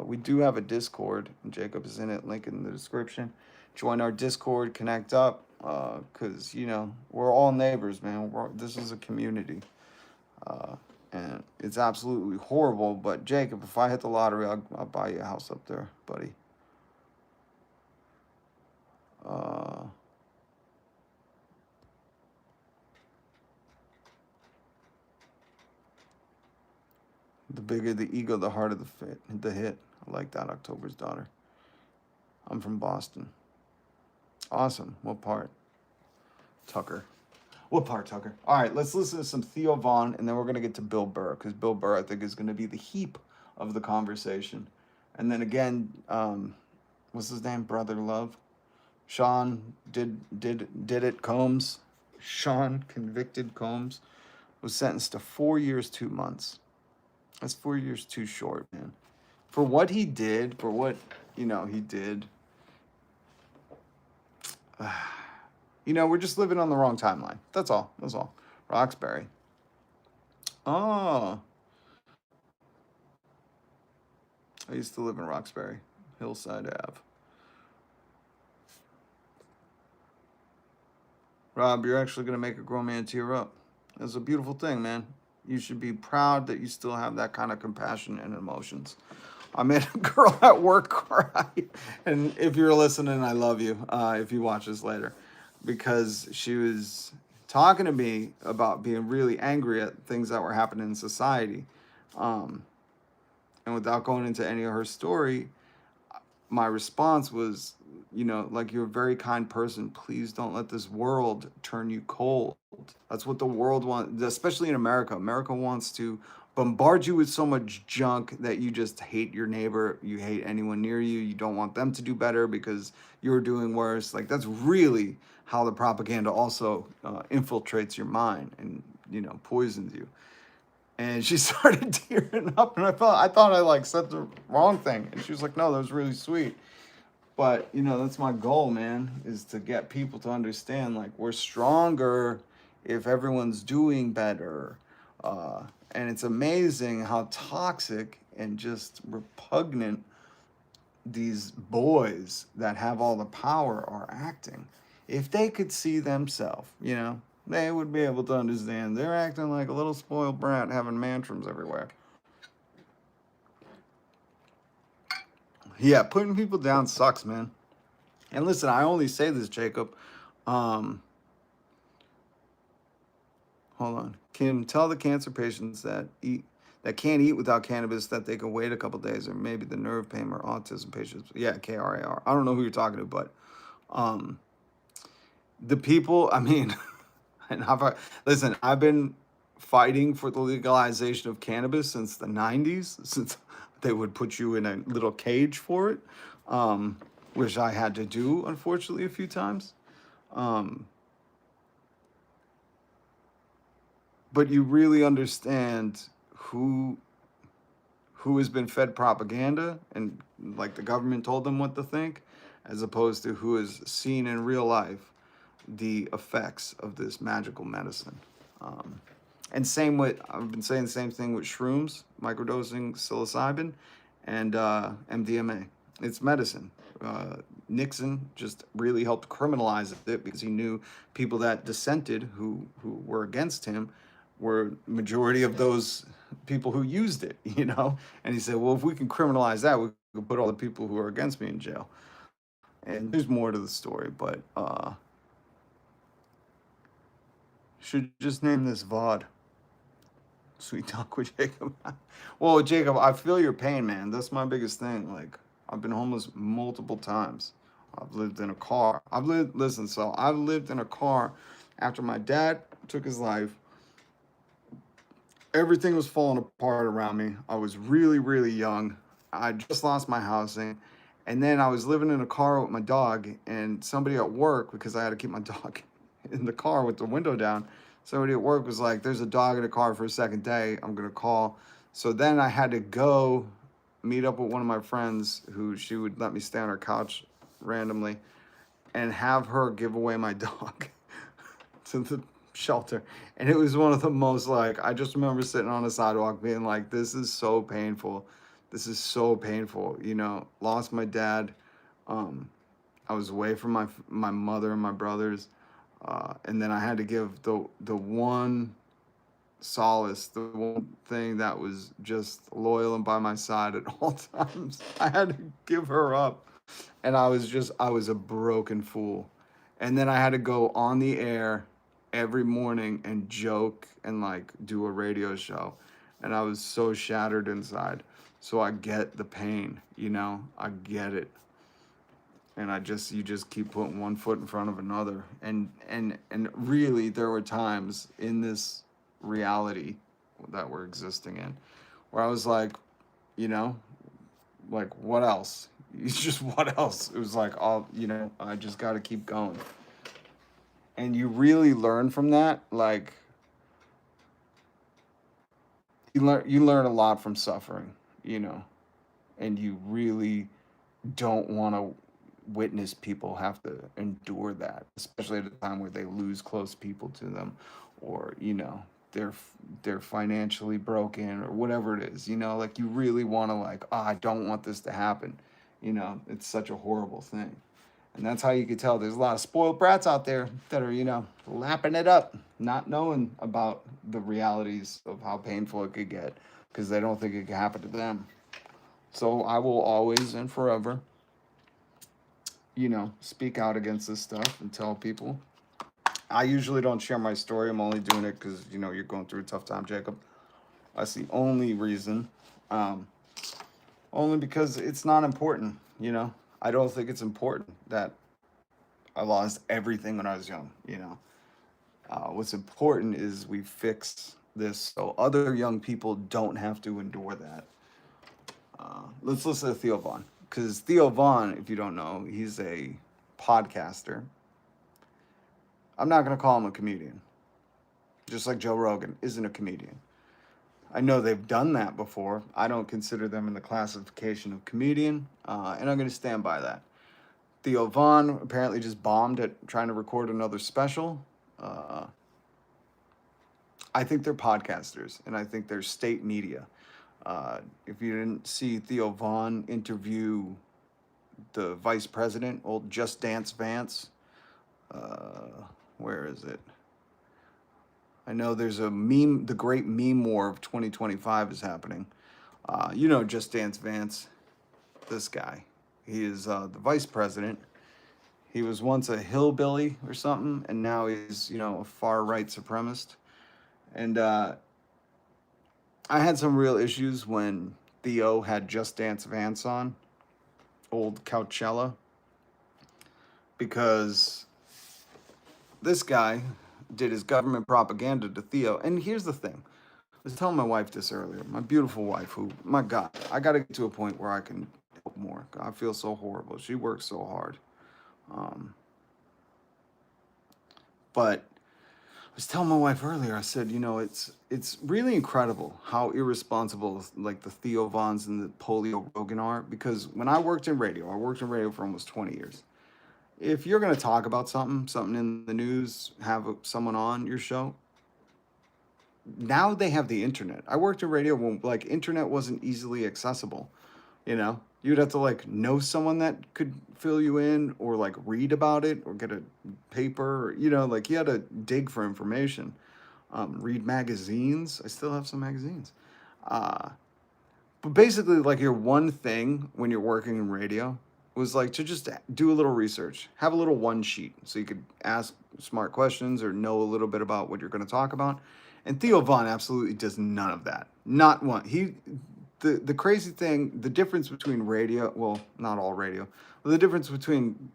we do have a Discord, and Jacob is in it, link in the description. Join our Discord, connect up, because, we're all neighbors, man. This is a community. And it's absolutely horrible, but Jacob, if I hit the lottery, I'll buy you a house up there, buddy. The bigger the ego, the harder the hit. I like that, October's daughter. I'm from Boston. Awesome. What part? Tucker. What part, Tucker? All right, let's listen to some Theo Bon, and then we're going to get to Bill Burr, because Bill Burr, I think, is going to be the heap of the conversation. And then again, what's his name? Brother Love? Sean did it Combs. Sean Convicted Combs was sentenced to 4 years, 2 months. That's 4 years too short, man. For what he did, he did. We're just living on the wrong timeline. That's all. Roxbury. Oh. I used to live in Roxbury, Hillside Ave. Rob, you're actually going to make a grown man tear up. It's a beautiful thing, man. You should be proud that you still have that kind of compassion and emotions. I made a girl at work cry. And if you're listening, I love you, if you watch this later. Because she was talking to me about being really angry at things that were happening in society. And without going into any of her story, my response was, you're a very kind person. Please don't let this world turn you cold. That's what the world wants, especially in America. America wants to bombard you with so much junk that you just hate your neighbor. You hate anyone near you. You don't want them to do better because you're doing worse. Like, that's really how the propaganda also infiltrates your mind and, poisons you. And she started tearing up, and I thought I said the wrong thing. And she was like, no, that was really sweet. But, that's my goal, man, is to get people to understand, we're stronger if everyone's doing better. And it's amazing how toxic and just repugnant these boys that have all the power are acting. If they could see themselves, they would be able to understand. They're acting like a little spoiled brat having tantrums everywhere. Yeah, putting people down sucks, man. And listen, I only say this, Jacob. Hold on. Kim, tell the cancer patients that can't eat without cannabis that they can wait a couple days, or maybe the nerve pain or autism patients. Yeah, KRAR. I don't know who you're talking to, but the people, and listen, I've been fighting for the legalization of cannabis since the 90s, since they would put you in a little cage for it. which I had to do, unfortunately, a few times. But you really understand who has been fed propaganda and like the government told them what to think, as opposed to who has seen in real life the effects of this magical medicine. And same with, I've been saying the same thing with shrooms, microdosing psilocybin, and MDMA. It's medicine. Nixon just really helped criminalize it because he knew people that dissented who were against him were majority of those people who used it, you know? And he said, well, if we can criminalize that, we can put all the people who are against me in jail. And there's more to the story, but should just name this VOD. Sweet Talk with Jacob. Well, Jacob, I feel your pain, man. That's my biggest thing. Like, I've been homeless multiple times. I've lived in a car. I've lived in a car after my dad took his life. Everything was falling apart around me. I was really, really young. I just lost my housing. And then I was living in a car with my dog, and somebody at work, because I had to keep my dog in the car with the window down, somebody at work was like, there's a dog in the car for a second day. I'm going to call. So then I had to go meet up with one of my friends who she would let me stay on her couch randomly and have her give away my dog to the shelter. And it was one of the most, like, I just remember sitting on the sidewalk being like, this is so painful. This is so painful. You know, lost my dad. I was away from my mother and my brothers. And then I had to give the one solace, the one thing that was just loyal and by my side at all times. I had to give her up. And I was a broken fool. And then I had to go on the air every morning and joke and like do a radio show. And I was so shattered inside. So I get the pain, you know, I get it. And you just keep putting one foot in front of another. And really there were times in this reality that we're existing in where I was like, you know, like what else? It's just what else? It was like, you know, I just got to keep going. And you really learn from that. Like you learn a lot from suffering, you know, and you really don't want to witness people have to endure that, especially at a time where they lose close people to them, or you know they're financially broken or whatever it is, you know, like you really want to like, I don't want this to happen, you know. It's such a horrible thing. And that's how you could tell there's a lot of spoiled brats out there that are, you know, lapping it up, not knowing about the realities of how painful it could get because they don't think it could happen to them. So I will always and forever, you know, speak out against this stuff and tell people. I usually don't share my story. I'm only doing it because, you know, you're going through a tough time, Jacob. That's the only reason. Only because it's not important, you know. I don't think it's important that I lost everything when I was young, you know. What's important is we fix this so other young people don't have to endure that. Let's listen to Theo Bon. Because Theo Bon, if you don't know, he's a podcaster. I'm not going to call him a comedian. Just like Joe Rogan isn't a comedian. I know they've done that before. I don't consider them in the classification of comedian, and I'm going to stand by that. Theo Bon apparently just bombed at trying to record another special. I think they're podcasters, and I think they're state media. If you didn't see Theo Bon interview the vice president, old Just Dance Vance, where is it? I know there's a meme, the great meme war of 2025 is happening. You know Just Dance Vance, this guy. He is the vice president. He was once a hillbilly or something, and now he's, you know, a far-right supremacist. And I had some real issues when Theo had Just Dance Vance on, old Coachella, because this guy did his government propaganda to Theo. And here's the thing. I was telling my wife this earlier, my beautiful wife, who, my God, I got to get to a point where I can help more. I feel so horrible. She works so hard. But I was telling my wife earlier, I said, it's really incredible how irresponsible like the Theo Vons and the Polio Rogan are. Because when I worked in radio for almost 20 years. If you're going to talk about something in the news, have someone on your show, now they have the internet. I worked in radio when like internet wasn't easily accessible. You'd have to like know someone that could fill you in or like read about it or get a paper, like you had to dig for information. Read magazines. I still have some magazines. But basically like your one thing when you're working in radio was like to just do a little research, have a little one sheet so you could ask smart questions or know a little bit about what you're going to talk about. And Theo Von absolutely does none of that. Not one. The crazy thing, the difference between radio, well, not all radio, but the difference between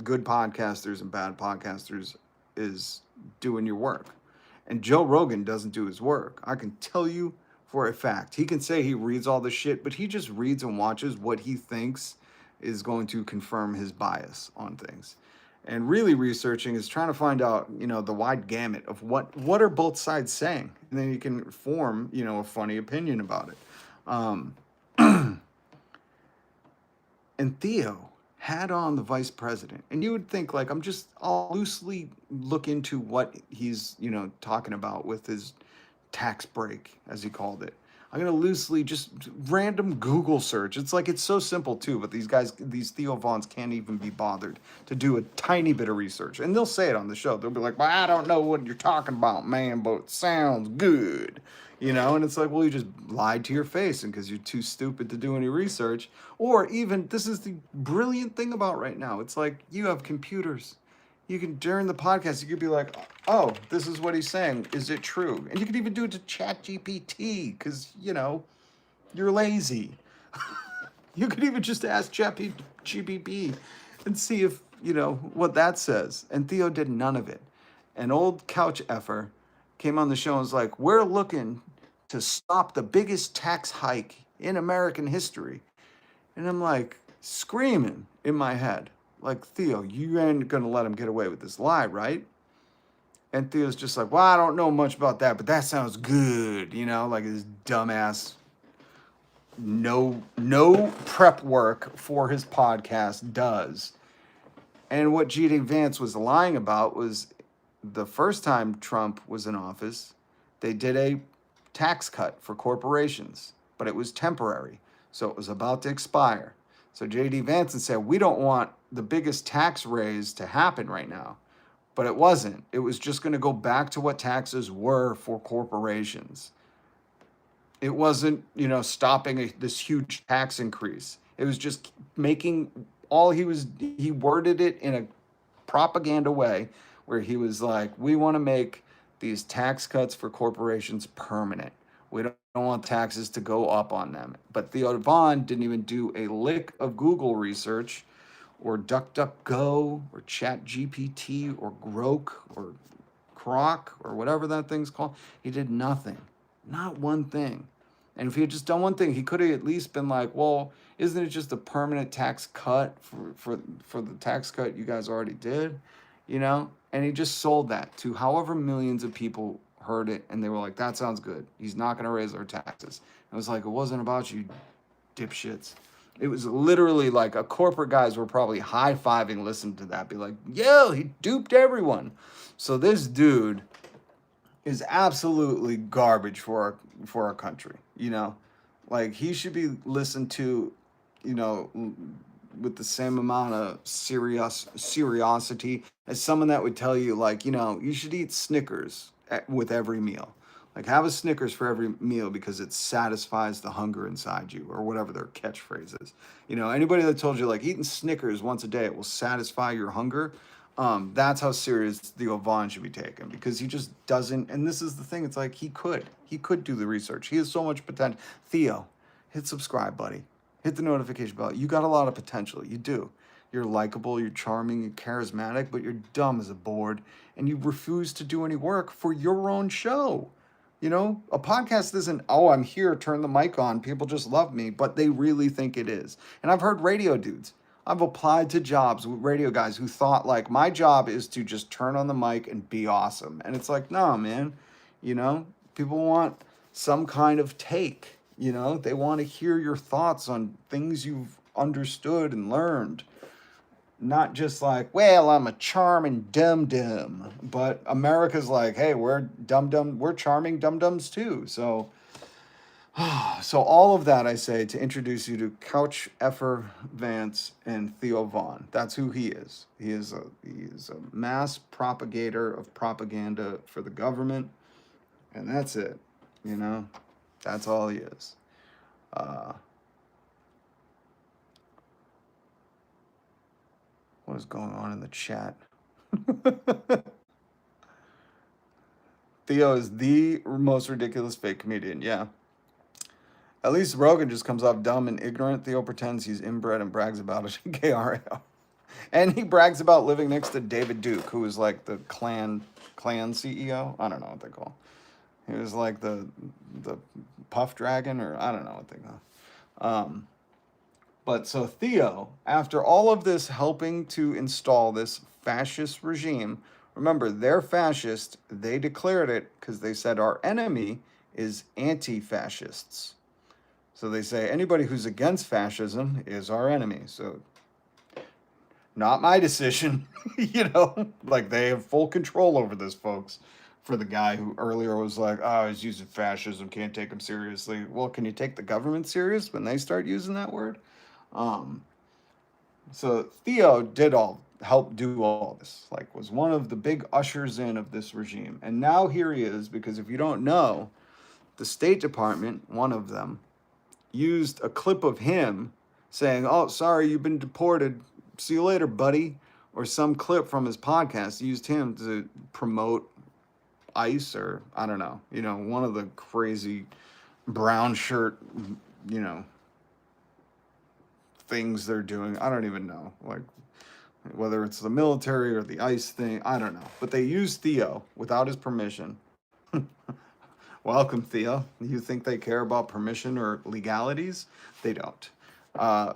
good podcasters and bad podcasters is doing your work. And Joe Rogan doesn't do his work. I can tell you for a fact. He can say he reads all the shit, but he just reads and watches what he thinks is going to confirm his bias on things. And really researching is trying to find out, the wide gamut of what are both sides saying. And then you can form, a funny opinion about it. And Theo had on the vice president. And you would think, like, I'll loosely look into what he's, talking about with his tax break, as he called it. I'm going to loosely just random Google search. It's like, it's so simple too, but these Theo Vons can't even be bothered to do a tiny bit of research. And they'll say it on the show. They'll be like, well, I don't know what you're talking about, man, but it sounds good. And it's like, well, you just lied to your face and because you're too stupid to do any research. Or even, this is the brilliant thing about right now. It's like, you have computers. You can, during the podcast, you could be like, oh, this is what he's saying. Is it true? And you could even do it to ChatGPT because, you're lazy. You could even just ask ChatGPT and see if, what that says. And Theo did none of it. An old couch effer came on the show and was like, we're looking to stop the biggest tax hike in American history. And I'm like, screaming in my head. Like, Theo, you ain't going to let him get away with this lie, right? And Theo's just like, well, I don't know much about that, but that sounds good. Like his dumbass, no prep work for his podcast does. And what J.D. Vance was lying about was the first time Trump was in office, they did a tax cut for corporations, but it was temporary. So it was about to expire. So J.D. Vance said, we don't want the biggest tax raise to happen right now. But it wasn't. It was just going to go back to what taxes were for corporations. It wasn't, stopping this huge tax increase. It was just making he worded it in a propaganda way where he was like, we want to make these tax cuts for corporations permanent. We don't want taxes to go up on them. But Theo Von didn't even do a lick of Google research or DuckDuckGo or ChatGPT or Grok or Croc or whatever that thing's called. He did nothing. Not one thing. And if he had just done one thing, he could have at least been like, well, isn't it just a permanent tax cut for the tax cut you guys already did? And he just sold that to however millions of people heard it, and they were like, that sounds good. He's not going to raise our taxes. And it was like, it wasn't about you dipshits. It was literally like a corporate guys were probably high-fiving listening to that, be like, yo, he duped everyone. So this dude is absolutely garbage for our country, Like, he should be listened to, with the same amount of seriosity as someone that would tell you, like, you should eat Snickers with every meal. Like, have a Snickers for every meal because it satisfies the hunger inside you, or whatever their catchphrase is. Anybody that told you, like, eating Snickers once a day, it will satisfy your hunger, that's how serious Theo Von should be taken, because he just doesn't. And this is the thing. It's like, he could do the research. He has so much potential. Theo, hit subscribe, buddy. Hit the notification bell. You got a lot of potential. You do. You're likable, you're charming, you're charismatic, but you're dumb as a board, and you refuse to do any work for your own show. You know, a podcast isn't, oh, I'm here, turn the mic on, people just love me, but they really think it is. And I've heard radio dudes. I've applied to jobs with radio guys who thought, like, my job is to just turn on the mic and be awesome. And it's like, no, man. You know, people want some kind of take. You know, they want to hear your thoughts on things you've understood and learned. Not just like, well, I'm a charming dum-dum. But America's like, hey, we're dum-dum, we're charming dum-dums too. So all of that I say to introduce you to Couch Effer Vance and Theo Bon. That's who he is. He is a mass propagator of propaganda for the government, and that's it. You know, that's all he is. What is going on in the chat? Theo is the most ridiculous fake comedian. Yeah. At least Rogan just comes off dumb and ignorant. Theo pretends he's inbred and brags about it. KRL. And he brags about living next to David Duke, who is like the clan CEO. I don't know what they call. He was like the Puff Dragon, or I don't know what they call. But so Theo, after all of this helping to install this fascist regime, remember, they're fascist. They declared it because they said our enemy is anti-fascists. So they say anybody who's against fascism is our enemy. So not my decision, you know, like they have full control over this, folks. For the guy who earlier was like, oh, he's using fascism, can't take him seriously. Well, can you take the government serious when they start using that word? So Theo did help do all this, like was one of the big ushers in of this regime. And now here he is, because if you don't know, the State Department, one of them, used a clip of him saying, oh, sorry, you've been deported. See you later, buddy. Or some clip from his podcast used him to promote ICE, or I don't know, you know, one of the crazy brown shirt, you know, things they're doing. I don't even know, like whether it's the military or the ICE thing, I don't know. But they used Theo without his permission. Welcome, Theo. You think they care about permission or legalities? They don't.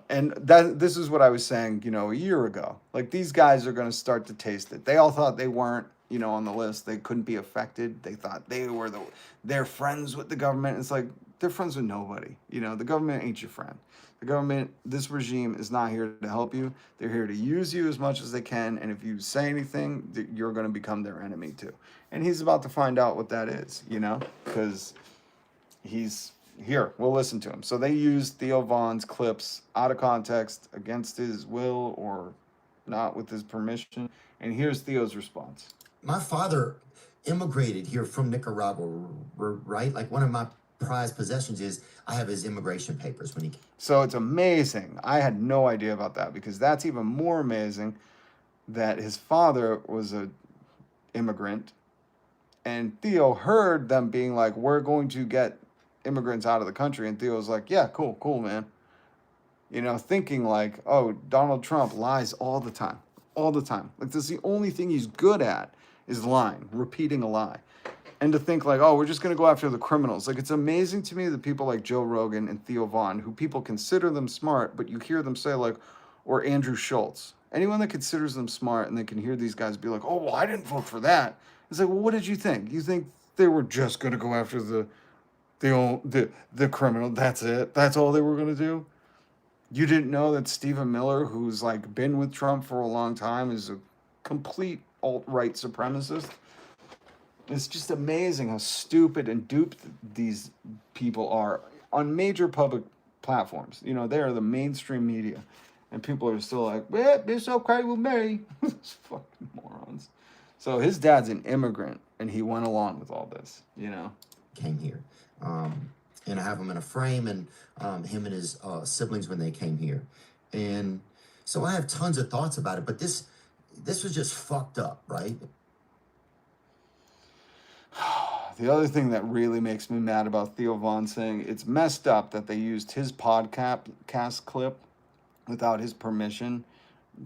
And this is what I was saying, you know, a year ago. Like, these guys are going to start to taste it. They all thought they weren't, you know, on the list. They couldn't be affected. They thought they're friends with the government. It's like, they're friends with nobody. You know, the government ain't your friend. The government, this regime is not here to help you. They're here to use you as much as they can. And if you say anything, you're going to become their enemy too. And he's about to find out what that is, you know, because he's here. We'll listen to him. So they used Theo Bon's clips out of context, against his will or not with his permission. And here's Theo's response. My father immigrated here from Nicaragua, right? Like, one of my prized possessions is I have his immigration papers when he came. So it's amazing. I had no idea about that, because that's even more amazing that his father was a immigrant, and Theo heard them being like, we're going to get immigrants out of the country, and Theo was like, yeah, cool, man. You know, thinking like, oh, Donald Trump lies all the time. Like, this is the only thing he's good at, is lying, repeating a lie. And to think like, oh, we're just going to go after the criminals. Like, it's amazing to me that people like Joe Rogan and Theo Bon, who people consider them smart, but you hear them say like, or Andrew Schultz, anyone that considers them smart, and they can hear these guys be like, oh, well, I didn't vote for that. It's like, well, what did you think? You think they were just going to go after the criminal? That's it? That's all they were going to do? You didn't know that Stephen Miller, who's like been with Trump for a long time, is a complete alt-right supremacist? It's just amazing how stupid and duped these people are on major public platforms. You know, they are the mainstream media. And people are still like, well, it's okay with me. These fucking morons. So his dad's an immigrant, and he went along with all this, you know. Came here. And I have him in a frame, and him and his siblings when they came here. And so I have tons of thoughts about it, but this was just fucked up, right? The other thing that really makes me mad about Theo Bon saying it's messed up that they used his podcast clip without his permission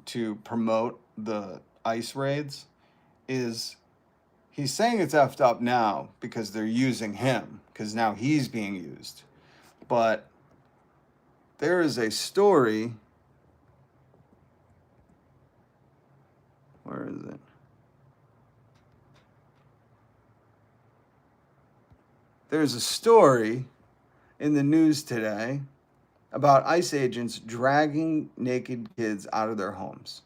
to promote the ICE raids is he's saying it's effed up now because they're using him, because now he's being used. But there is a story. Where is it? There's a story in the news today about ICE agents dragging naked kids out of their homes.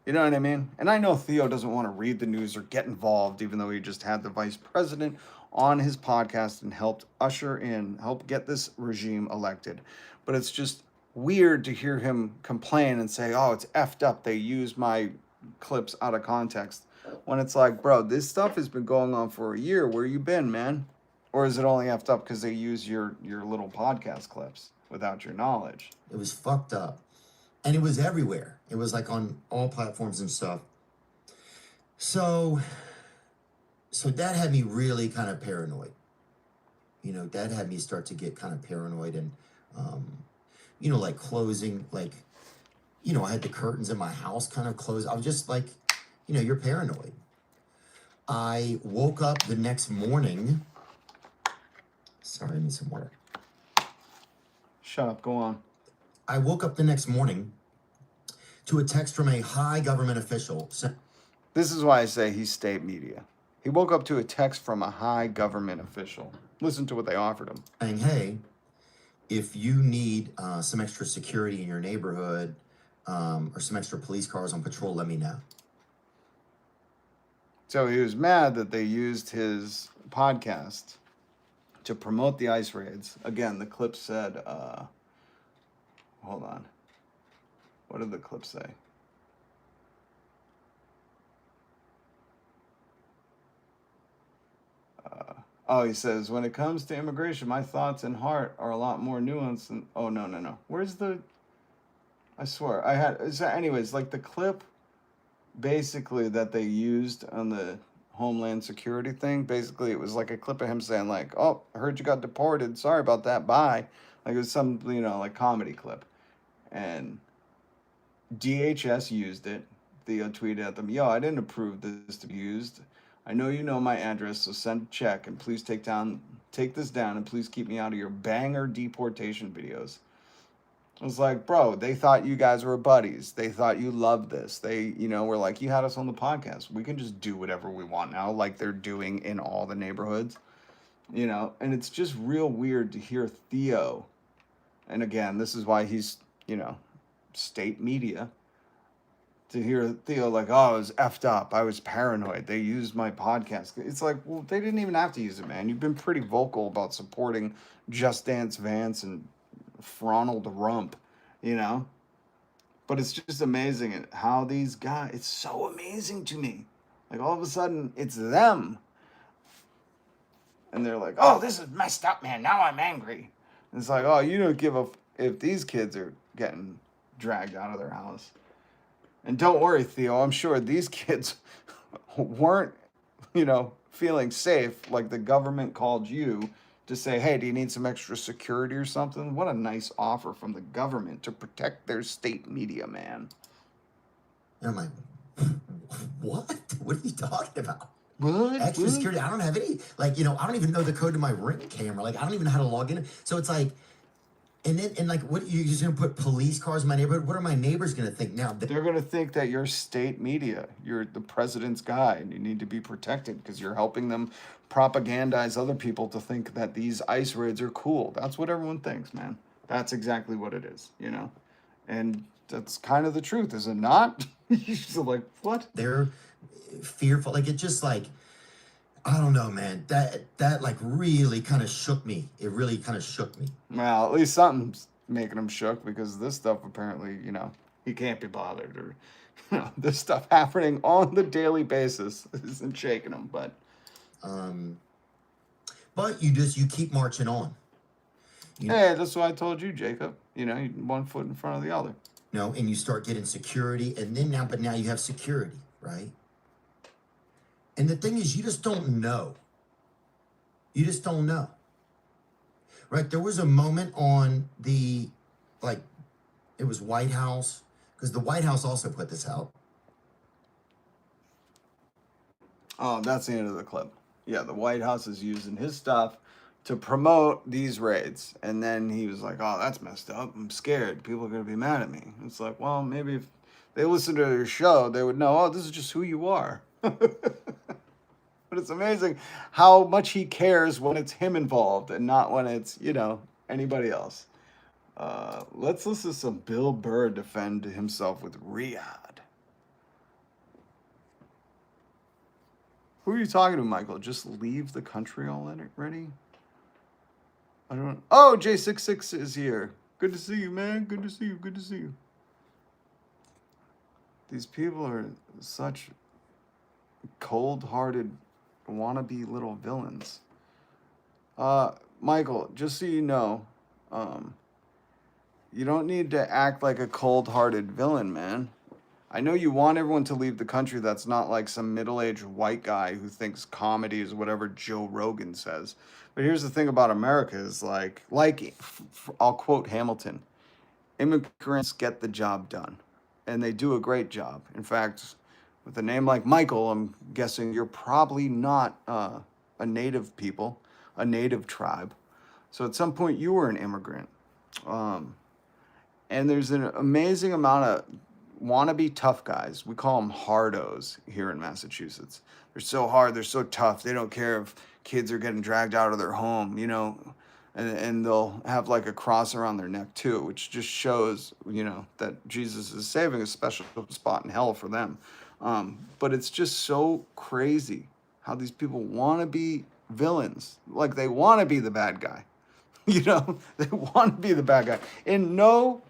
You know what I mean? And I know Theo doesn't want to read the news or get involved, even though he just had the vice president on his podcast and helped help get this regime elected. But it's just weird to hear him complain and say, oh, it's effed up. They use my clips out of context. When it's like, bro, this stuff has been going on for a year. Where you been, man? Or is it only effed up because they use your little podcast clips without your knowledge? It was fucked up. And it was everywhere. It was like on all platforms and stuff. So that had me really kind of paranoid. You know, that had me start to get kind of paranoid and, you know, like closing, like, you know, I had the curtains in my house kind of closed. I was just like, you know, you're paranoid. I woke up the next morning. Sorry, I need some water. Shut up, go on. I woke up the next morning to a text from a high government official. This is why I say he's state media. He woke up to a text from a high government official. Listen to what they offered him. Saying, hey, if you need some extra security in your neighborhood or some extra police cars on patrol, let me know. So he was mad that they used his podcast to promote the ICE raids. Again, the clip said, hold on. What did the clip say? He says, when it comes to immigration, my thoughts and heart are a lot more nuanced than... Oh, no. Where's the... I swear, I had... Anyways, like the clip basically that they used on the Homeland Security thing, basically it was like a clip of him saying like, oh, I heard you got deported. Sorry about that. Bye. Like it was some, you know, like comedy clip. And DHS used it. Theo tweeted at them, yo, I didn't approve this to be used. I know you know my address, so send a check and please take this down and please keep me out of your banger deportation videos. I was like, bro, they thought you guys were buddies. They thought you loved this. They, you know, were like, you had us on the podcast. We can just do whatever we want now, like they're doing in all the neighborhoods, you know, and it's just real weird to hear Theo. And again, this is why he's, you know, state media. To hear Theo like, oh, I was effed up. I was paranoid. They used my podcast. It's like, well, they didn't even have to use it, man. You've been pretty vocal about supporting Just Dance Vance and Ronald Rump, you know? But it's just amazing how these guys, it's so amazing to me. Like, all of a sudden, it's them. And they're like, oh, this is messed up, man. Now I'm angry. And it's like, oh, you don't give a if these kids are getting dragged out of their house. And don't worry, Theo, I'm sure these kids weren't, you know, feeling safe like the government called you to say, hey, do you need some extra security or something? What a nice offer from the government to protect their state media, man. And I'm like, what? What are you talking about? What? Extra security? I don't have any, like, you know, I don't even know the code to my Ring camera. Like, I don't even know how to log in. So it's like, and like, what, you're just going to put police cars in my neighborhood? What are my neighbors going to think now? They're going to think that you're state media. You're the president's guy, and you need to be protected because you're helping them propagandize other people to think that these ICE raids are cool. That's what everyone thinks, man. That's exactly what it is, you know? And that's kind of the truth, is it not? You're just like, what? They're fearful. Like, it just like, I don't know, man. That like really kind of shook me. It really kind of shook me. Well, at least something's making him shook because this stuff apparently, you know, he can't be bothered, or, you know, this stuff happening on the daily basis isn't shaking him. But you keep marching on. Hey, that's what I told you, Jacob. You know, one foot in front of the other. You know, and you start getting security, and then now you have security, right? And the thing is, you just don't know. You just don't know. Right? There was a moment on the, like, it was White House, because the White House also put this out. Oh, that's the end of the clip. Yeah, the White House is using his stuff to promote these raids. And then he was like, oh, that's messed up. I'm scared. People are going to be mad at me. It's like, well, maybe if they listened to your show, they would know, oh, this is just who you are. But it's amazing how much he cares when it's him involved and not when it's, anybody else. Let's listen to some Bill Burr defend himself with Riyadh. Who are you talking to, Michael? Just leave the country already? I don't... Oh, J66 is here. Good to see you, man. Good to see you. Good to see you. These people are such cold-hearted, wannabe little villains. Michael, just so you know, you don't need to act like a cold-hearted villain, man. I know you want everyone to leave the country that's not like some middle-aged white guy who thinks comedy is whatever Joe Rogan says. But here's the thing about America is I'll quote Hamilton, immigrants get the job done. And they do a great job. In fact, with a name like Michael, I'm guessing you're probably not a native people, a native tribe. So at some point you were an immigrant. And there's an amazing amount of wannabe tough guys. We call them hardos here in Massachusetts. They're so hard, they're so tough. They don't care if kids are getting dragged out of their home, and they'll have like a cross around their neck too, which just shows, that Jesus is saving a special spot in hell for them. But it's just so crazy how these people want to be villains. Like they want to be the bad guy. They want to be the bad guy. In no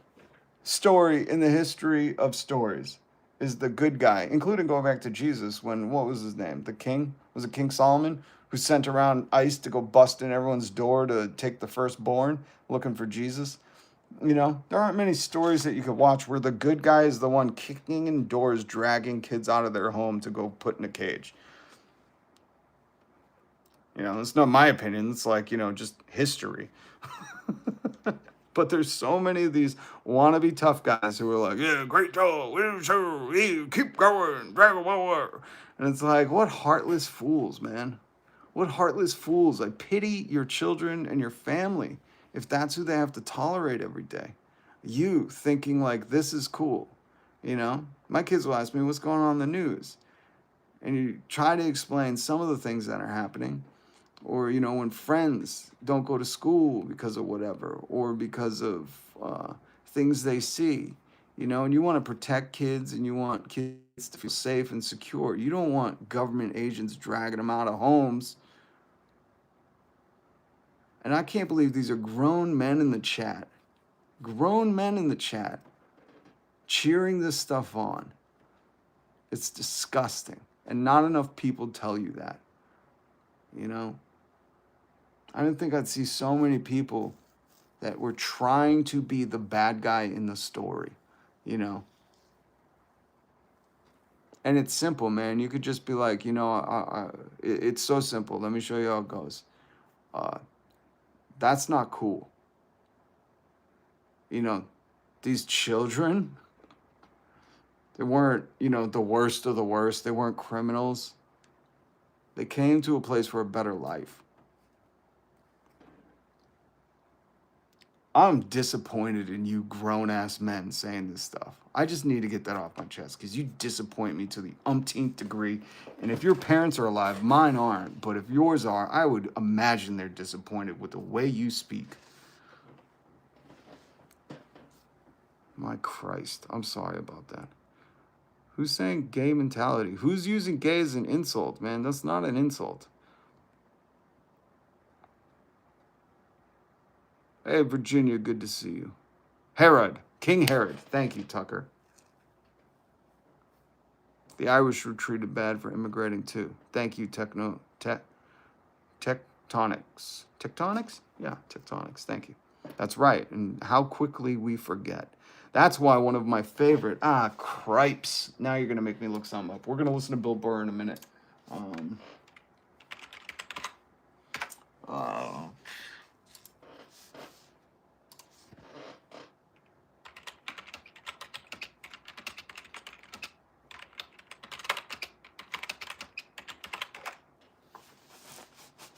story in the history of stories is the good guy, including going back to Jesus when, what was his name? The king? Was it King Solomon? Who sent around ICE to go bust in everyone's door to take the firstborn, looking for Jesus? There aren't many stories that you could watch where the good guy is the one kicking in doors, dragging kids out of their home to go put in a cage. It's not my opinion. It's like, just history. But there's so many of these wannabe tough guys who are like, yeah, great job, keep going, Dragon Ball. And it's like, what heartless fools, man. What heartless fools. I pity your children and your family if that's who they have to tolerate every day. You thinking like this is cool. My kids will ask me what's going on in the news. And you try to explain some of the things that are happening. Or, when friends don't go to school because of whatever, or because of things they see, and you want to protect kids and you want kids to feel safe and secure. You don't want government agents dragging them out of homes. And I can't believe these are grown men in the chat. Grown men in the chat cheering this stuff on. It's disgusting. And not enough people tell you that. I didn't think I'd see so many people that were trying to be the bad guy in the story, And it's simple, man. You could just be like, it's so simple. Let me show you how it goes. That's not cool. These children, they weren't, the worst of the worst. They weren't criminals. They came to a place for a better life. I'm disappointed in you grown-ass men saying this stuff. I just need to get that off my chest because you disappoint me to the umpteenth degree. And if your parents are alive, mine aren't. But if yours are, I would imagine they're disappointed with the way you speak. My Christ, I'm sorry about that. Who's saying gay mentality? Who's using gay as an insult, man? That's not an insult. Hey, Virginia, good to see you. Herod, King Herod. Thank you, Tucker. The Irish were treated bad for immigrating, too. Thank you, Tectonics. Tectonics? Yeah, Tectonics. Thank you. That's right. And how quickly we forget. That's why one of my favorite... cripes. Now you're going to make me look something up. We're going to listen to Bill Burr in a minute.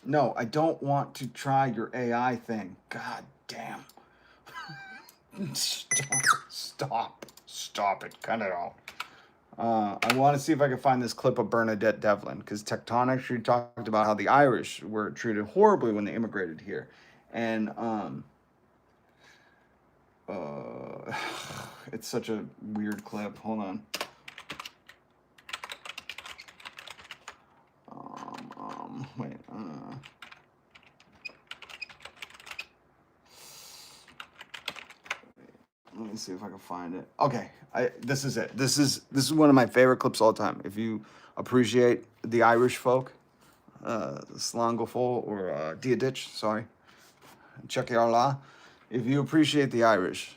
No, I don't want to try your AI thing. God damn. Stop it. Cut it out. I want to see if I can find this clip of Bernadette Devlin, because Tectonic, she talked about how the Irish were treated horribly when they immigrated here. And it's such a weird clip. Hold on. Wait. Let me see if I can find it. Okay, this is it. This is one of my favorite clips all the time. If you appreciate the Irish folk, Slangofol or Diaditch, sorry, Chucky Arla. If you appreciate the Irish,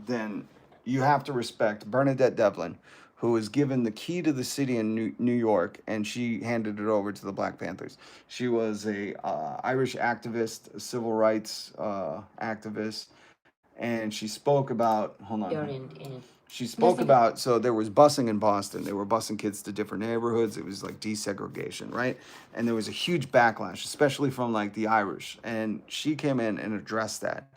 then you have to respect Bernadette Devlin, who was given the key to the city in New York, and she handed it over to the Black Panthers. She was a Irish activist, a civil rights activist, and she spoke about, hold on. She spoke about, so there was busing in Boston. They were busing kids to different neighborhoods. It was like desegregation, right? And there was a huge backlash, especially from like the Irish. And she came in and addressed that.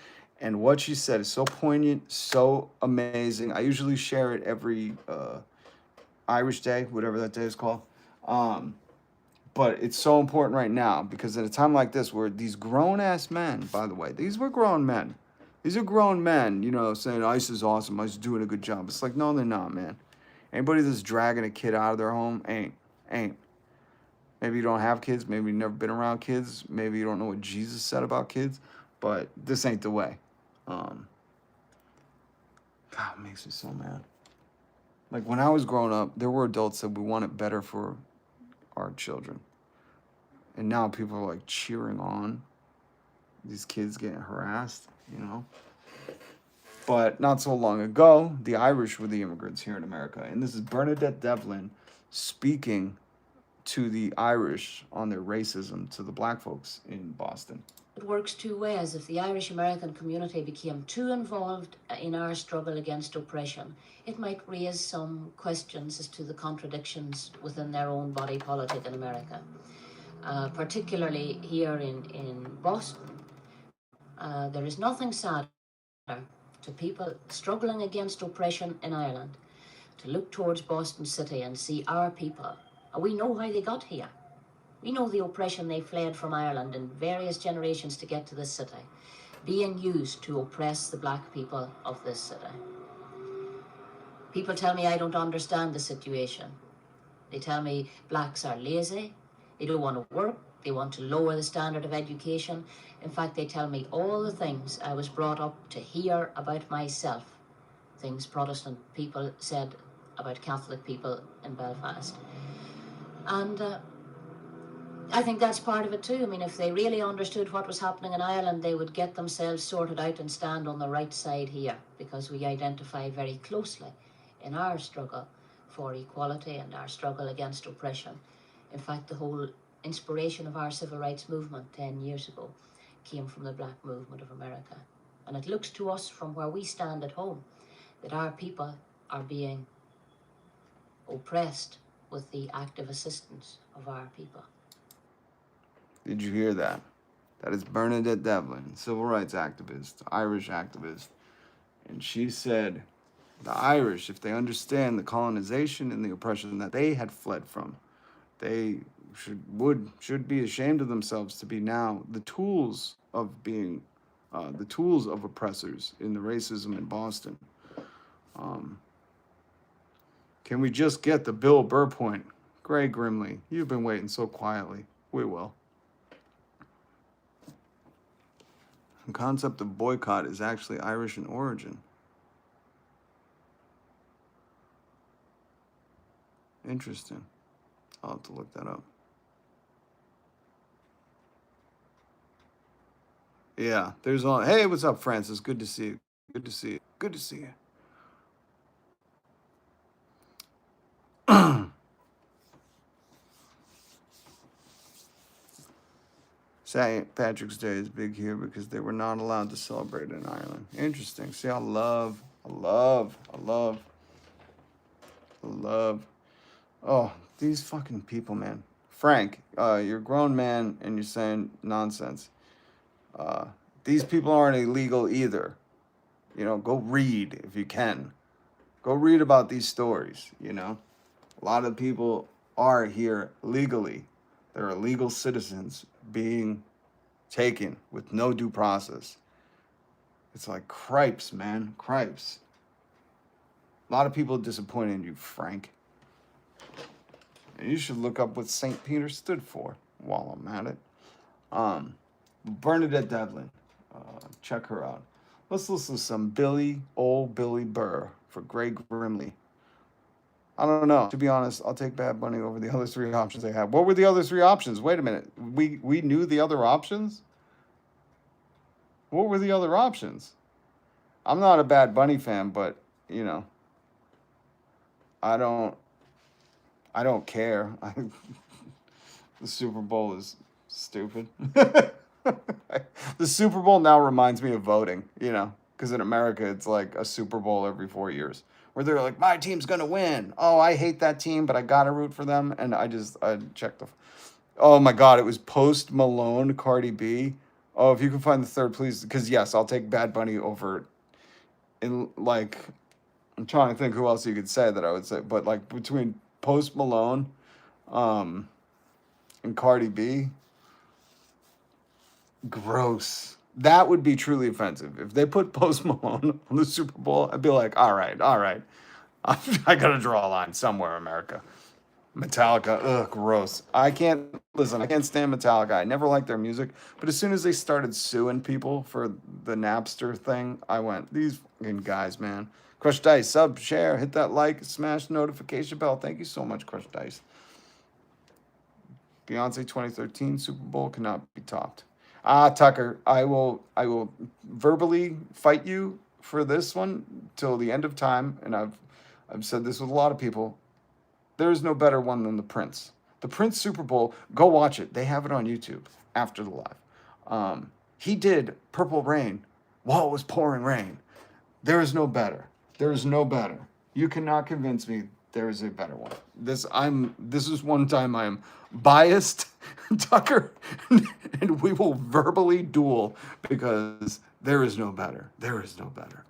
And what she said is so poignant, so amazing. I usually share it every Irish Day, whatever that day is called. But it's so important right now because at a time like this where these grown-ass men, by the way, these were grown men. These are grown men, you know, saying ICE is awesome, ICE is doing a good job. It's like, no, they're not, man. Anybody that's dragging a kid out of their home ain't. Maybe you don't have kids, maybe you've never been around kids, maybe you don't know what Jesus said about kids, but this ain't the way. God, it makes me so mad. Like when I was growing up, there were adults that we wanted better for our children. And now people are like cheering on these kids getting harassed, you know? But not so long ago, the Irish were the immigrants here in America. And this is Bernadette Devlin speaking to the Irish on their racism to the black folks in Boston. It works two ways. If the Irish American community became too involved in our struggle against oppression, it might raise some questions as to the contradictions within their own body politic in America. Particularly here in Boston, there is nothing sadder to people struggling against oppression in Ireland to look towards Boston City and see our people. We know how they got here. We know the oppression they fled from Ireland in various generations to get to this city, being used to oppress the black people of this city. People tell me I don't understand the situation. They tell me blacks are lazy, they don't want to work, they want to lower the standard of education. In fact, they tell me all the things I was brought up to hear about myself, things Protestant people said about Catholic people in Belfast. And I think that's part of it too. I mean, if they really understood what was happening in Ireland, they would get themselves sorted out and stand on the right side here, because we identify very closely in our struggle for equality and our struggle against oppression. In fact, the whole inspiration of our civil rights movement 10 years ago came from the black movement of America. And it looks to us from where we stand at home that our people are being oppressed with the active assistance of our people. Did you hear that? That is Bernadette Devlin, civil rights activist, Irish activist. And she said, the Irish, if they understand the colonization and the oppression that they had fled from, they should be ashamed of themselves to be now the tools of being, the tools of oppressors in the racism in Boston. Can we just get the Bill Burr point? Greg Grimley, you've been waiting so quietly. We will. The concept of boycott is actually Irish in origin. Interesting. I'll have to look that up. Yeah, there's all. Hey, what's up, Francis? Good to see you. Good to see you. Good to see you. St. Patrick's Day is big here because they were not allowed to celebrate in Ireland. Interesting. See, I love. Oh, these fucking people, man. Frank, you're a grown man and you're saying nonsense. These people aren't illegal either. You know, go read if you can. Go read about these stories, you know. A lot of people are here legally. They're illegal citizens being taken with no due process. It's like cripes, man, cripes. A lot of people are disappointed in you, Frank. And you should look up what St. Peter stood for while I'm at it. Bernadette Devlin. Check her out. Let's listen to some old Billy Burr for Greg Grimley. I don't know. To be honest, I'll take Bad Bunny over the other three options they have. What were the other three options? Wait a minute. We knew the other options? What were the other options? I'm not a Bad Bunny fan, but, you know, I don't care. The Super Bowl is stupid. The Super Bowl now reminds me of voting, you know, because in America it's like a Super Bowl every 4 years where they're like, my team's going to win. Oh, I hate that team, but I got to root for them. And I checked oh my God, it was Post Malone, Cardi B. Oh, if you can find the third, please. Because yes, I'll take Bad Bunny over in like, I'm trying to think who else you could say that I would say, but like between Post Malone and Cardi B, gross. That would be truly offensive. If they put Post Malone on the Super Bowl, I'd be like, all right. I got to draw a line somewhere, America. Metallica, ugh, gross. I can't stand Metallica. I never liked their music. But as soon as they started suing people for the Napster thing, I went, these fucking guys, man. Crush Dice, sub, share, hit that like, smash the notification bell. Thank you so much, Crush Dice. Beyonce 2013 Super Bowl cannot be topped. Tucker, I will verbally fight you for this one till the end of time, and I've said this with a lot of people. There is no better one than the Prince. The Prince Super Bowl, go watch it. They have it on YouTube after the live. He did Purple Rain while it was pouring rain. There is no better. There is no better. You cannot convince me there is a better one. This is one time I am biased, Tucker, and we will verbally duel because there is no better. There is no better.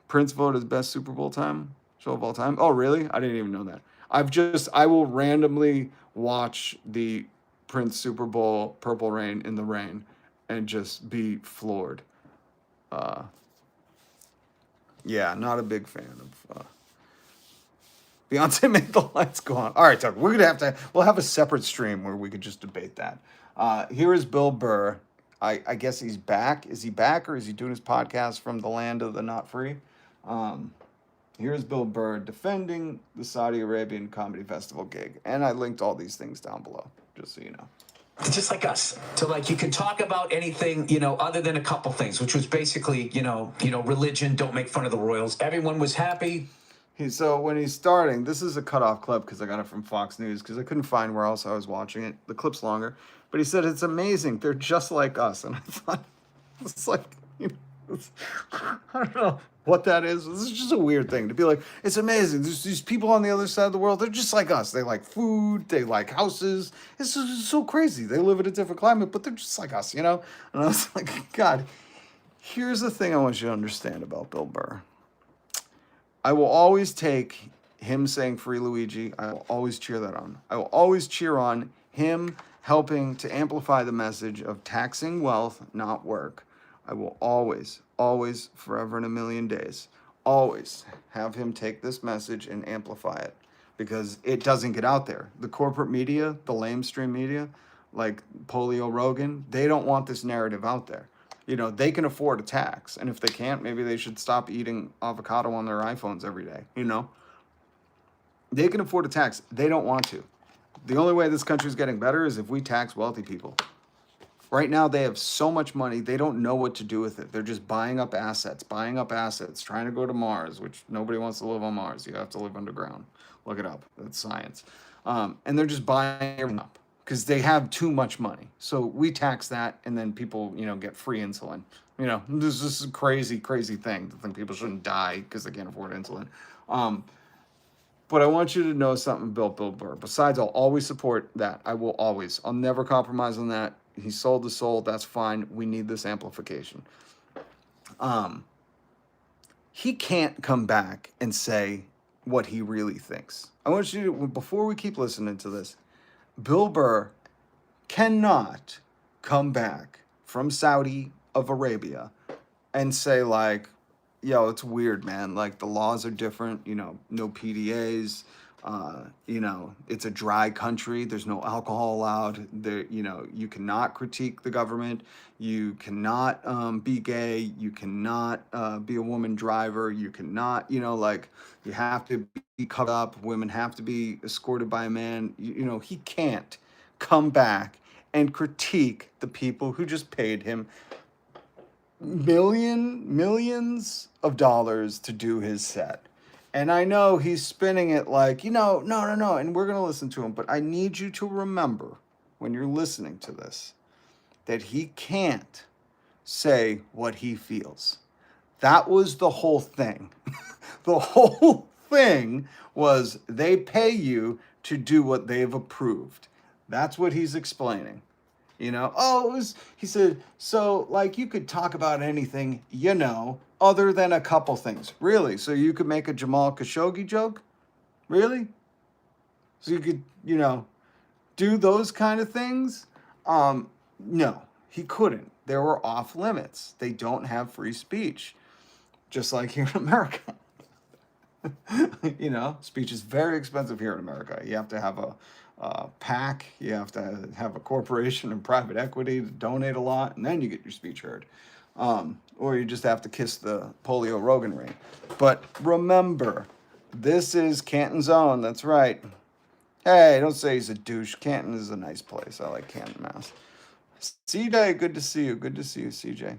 Prince voted as best Super Bowl show of all time. Oh, really? I didn't even know that. I will randomly watch the Prince Super Bowl Purple Rain in the rain and just be floored. Yeah, not a big fan of Beyonce made the lights go on. All right, Tucker, we'll have a separate stream where we could just debate that. Here is Bill Burr. I guess he's back. Is he back or is he doing his podcast from the land of the not free? Here's Bill Burr defending the Saudi Arabian Comedy Festival gig. And I linked all these things down below, just so you know. It's just like us. So like you can talk about anything, you know, other than a couple things, which was basically, you know, religion, don't make fun of the royals. Everyone was happy. So when he's starting, this is a cutoff clip because I got it from Fox News because I couldn't find where else I was watching it. The clip's longer. But he said, it's amazing. They're just like us. And I thought, it's like, I don't know what that is. This is just a weird thing to be like, it's amazing. There's these people on the other side of the world. They're just like us. They like food. They like houses. It's just so crazy. They live in a different climate, but they're just like us, you know? And I was like, God, here's the thing I want you to understand about Bill Burr. I will always take him saying free Luigi. I will always cheer that on. I will always cheer on him helping to amplify the message of taxing wealth, not work. I will always, forever and a million days, always have him take this message and amplify it because it doesn't get out there. The corporate media, the lamestream media, like Polio Rogan, they don't want this narrative out there. You know, they can afford a tax. And if they can't, maybe they should stop eating avocado on their iPhones every day, you know? They can afford a tax. They don't want to. The only way this country is getting better is if we tax wealthy people. Right now, they have so much money, they don't know what to do with it. They're just buying up assets, trying to go to Mars, which nobody wants to live on Mars. You have to live underground. Look it up. That's science. And they're just buying everything up because they have too much money. So we tax that, and then people, you know, get free insulin. You know, this is a crazy thing to think people shouldn't die because they can't afford insulin. But I want you to know something, Bill Burr. Besides, I'll always support that. I will always. I'll never compromise on that. He sold his soul. That's fine. We need this amplification. He can't come back and say what he really thinks. I want you to, before we keep listening to this, Bill Burr cannot come back from Saudi of Arabia and say like, yo, it's weird, man. Like the laws are different, you know, no PDAs, you know, it's a dry country. There's no alcohol allowed there. You know, you cannot critique the government. You cannot be gay. You cannot be a woman driver. You cannot, you know, like you have to be cut up. Women have to be escorted by a man. You know, he can't come back and critique the people who just paid him millions of dollars to do his set. And I know he's spinning it like, you know, no, and we're going to listen to him, but I need you to remember when you're listening to this that he can't say what he feels. That was the whole thing. The whole thing was they pay you to do what they've approved. That's what he's explaining. You know, he said, so like you could talk about anything, you know, other than a couple things. Really? So you could make a Jamal Khashoggi joke? Really? So you could, you know, do those kind of things? No, he couldn't. They were off limits. They don't have free speech, just like here in America. You know, speech is very expensive here in America. You have to have a PAC, you have to have a corporation and private equity to donate a lot, and then you get your speech heard. Or you just have to kiss the polio Rogan ring. But remember, this is Canton's own. That's right. Hey, don't say he's a douche. Canton is a nice place. I like Canton, Mass. CJ, good to see you. Good to see you, CJ.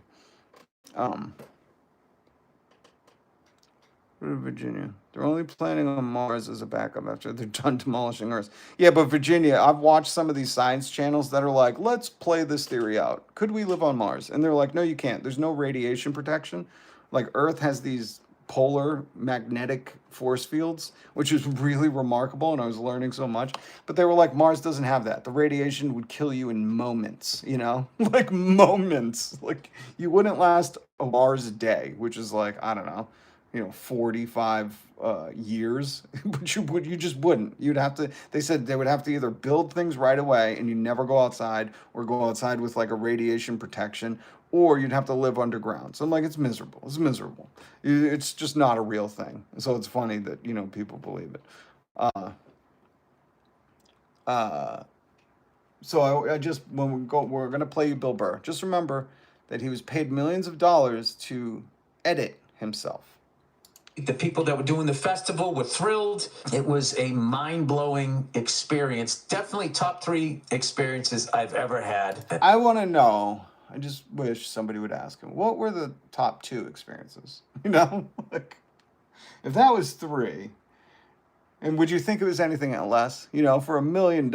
Virginia. They're only planning on Mars as a backup after they're done demolishing Earth. Yeah, but Virginia, I've watched some of these science channels that are like, let's play this theory out. Could we live on Mars? And they're like, no, you can't. There's no radiation protection. Like Earth has these polar magnetic force fields, which is really remarkable. And I was learning so much. But they were like, Mars doesn't have that. The radiation would kill you in moments, you know, like moments. Like you wouldn't last a Mars day, which is like, I don't know, 45 years, but you just wouldn't. You'd have to, they said they would have to either build things right away and you never go outside, or go outside with like a radiation protection, or you'd have to live underground. So I'm like, it's miserable. It's miserable. It's just not a real thing. So it's funny that, people believe it. So I just, when we're going to play you Bill Burr. Just remember that he was paid millions of dollars to edit himself. The people that were doing the festival were thrilled. It was a mind-blowing experience. Definitely top 3 experiences I've ever had. I want to know, I just wish somebody would ask him, what were the top 2 experiences? Like, if that was 3, and would you think it was anything less? For $1 million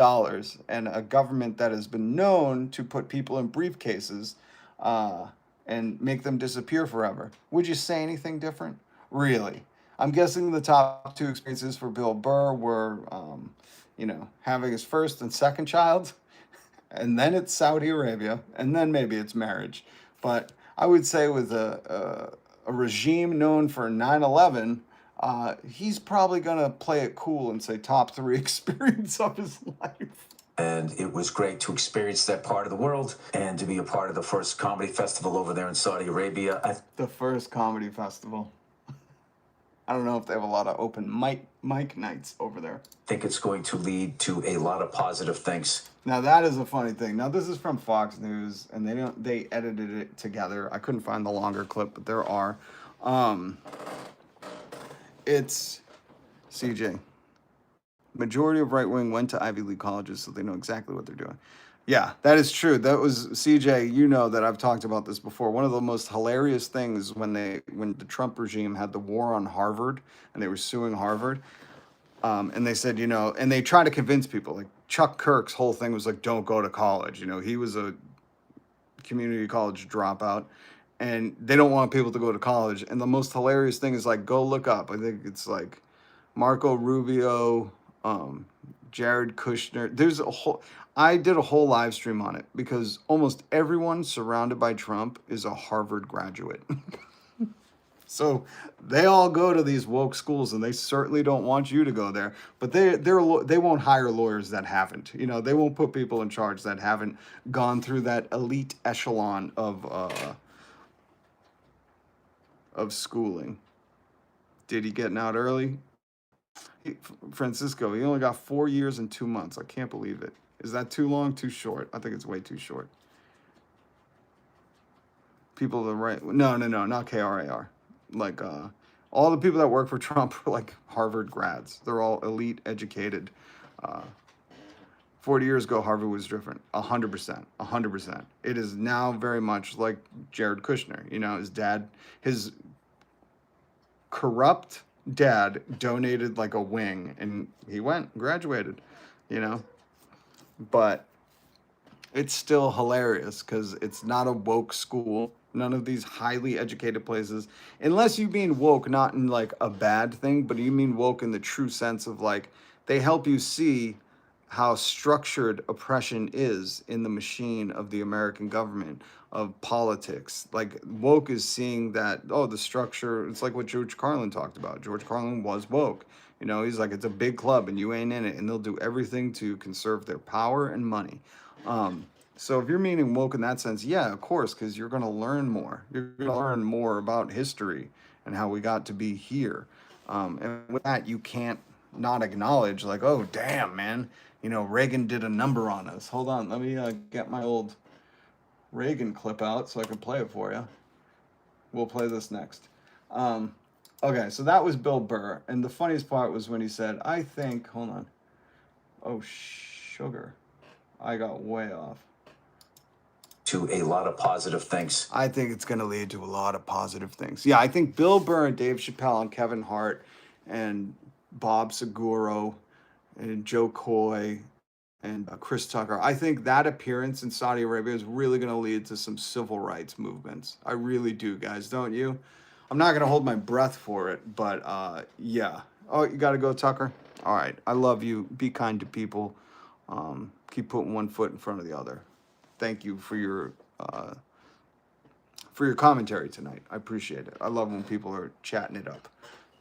and a government that has been known to put people in briefcases and make them disappear forever, would you say anything different? Really? I'm guessing the top 2 experiences for Bill Burr were, having his first and second child, and then it's Saudi Arabia, and then maybe it's marriage. But I would say with a regime known for 9/11, he's probably going to play it cool and say top 3 experience of his life. And it was great to experience that part of the world and to be a part of the first comedy festival over there in Saudi Arabia. The first comedy festival. I don't know if they have a lot of open mic nights over there. I think it's going to lead to a lot of positive things. Now that is a funny thing. Now this is from Fox News, and they edited it together. I couldn't find the longer clip, but there are. It's CJ. Majority of right wing went to Ivy League colleges, so they know exactly what they're doing. Yeah, that is true. That was CJ. You know that I've talked about this before. One of the most hilarious things when the Trump regime had the war on Harvard and they were suing Harvard, and they said, and they tried to convince people. Like Chuck Kirk's whole thing was like, don't go to college. He was a community college dropout, and they don't want people to go to college. And the most hilarious thing is like, go look up. I think it's like Marco Rubio, Jared Kushner. There's a whole. I did a whole live stream on it because almost everyone surrounded by Trump is a Harvard graduate. So they all go to these woke schools, and they certainly don't want you to go there. But they won't hire lawyers that haven't. You know, they won't put people in charge that haven't gone through that elite echelon of schooling. Diddy getting out early? Francisco, he only got 4 years and 2 months. I can't believe it. Is that too long? Too short? I think it's way too short. People that right? No, not KRAR. Like all the people that work for Trump are like Harvard grads. They're all elite educated. 40 years ago, Harvard was different. 100%. It is now very much like Jared Kushner. You know, his corrupt dad donated like a wing, and he graduated, you know. But it's still hilarious because it's not a woke school. None of these highly educated places, unless you mean woke not in like a bad thing, but you mean woke in the true sense of like they help you see how structured oppression is in the machine of the American government, of politics. Like woke is seeing that, oh, the structure, it's like what George Carlin talked about. George Carlin was woke. You know, he's like, it's a big club and you ain't in it, and they'll do everything to conserve their power and money. So if you're meaning woke in that sense, yeah, of course, because you're going to learn more. You're going to learn more about history and how we got to be here. And with that, you can't not acknowledge like, oh, damn, man, you know, Reagan did a number on us. Hold on, let me get my old Reagan clip out so I can play it for you. We'll play this next. Okay, so that was Bill Burr. And the funniest part was when he said, I think, hold on. Oh, sugar. I got way off. To a lot of positive things. I think it's going to lead to a lot of positive things. Yeah, I think Bill Burr and Dave Chappelle and Kevin Hart and Bob Seguro and Joe Coy and Chris Tucker, I think that appearance in Saudi Arabia is really going to lead to some civil rights movements. I really do, guys, don't you? I'm not going to hold my breath for it, but yeah. Oh, you got to go, Tucker? All right. I love you. Be kind to people. Keep putting one foot in front of the other. Thank you for your commentary tonight. I appreciate it. I love when people are chatting it up.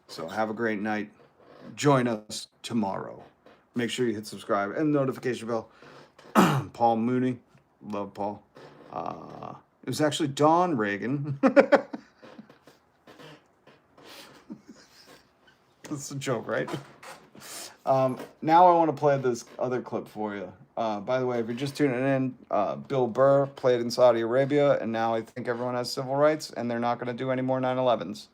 So have a great night. Join us tomorrow. Make sure you hit subscribe and notification bell. Paul Mooney. Love Paul. It was actually Don Reagan. That's a joke, right? Now I want to play this other clip for you. By the way, if you're just tuning in, Bill Burr played in Saudi Arabia, and now I think everyone has civil rights, and they're not going to do any more 9/11s.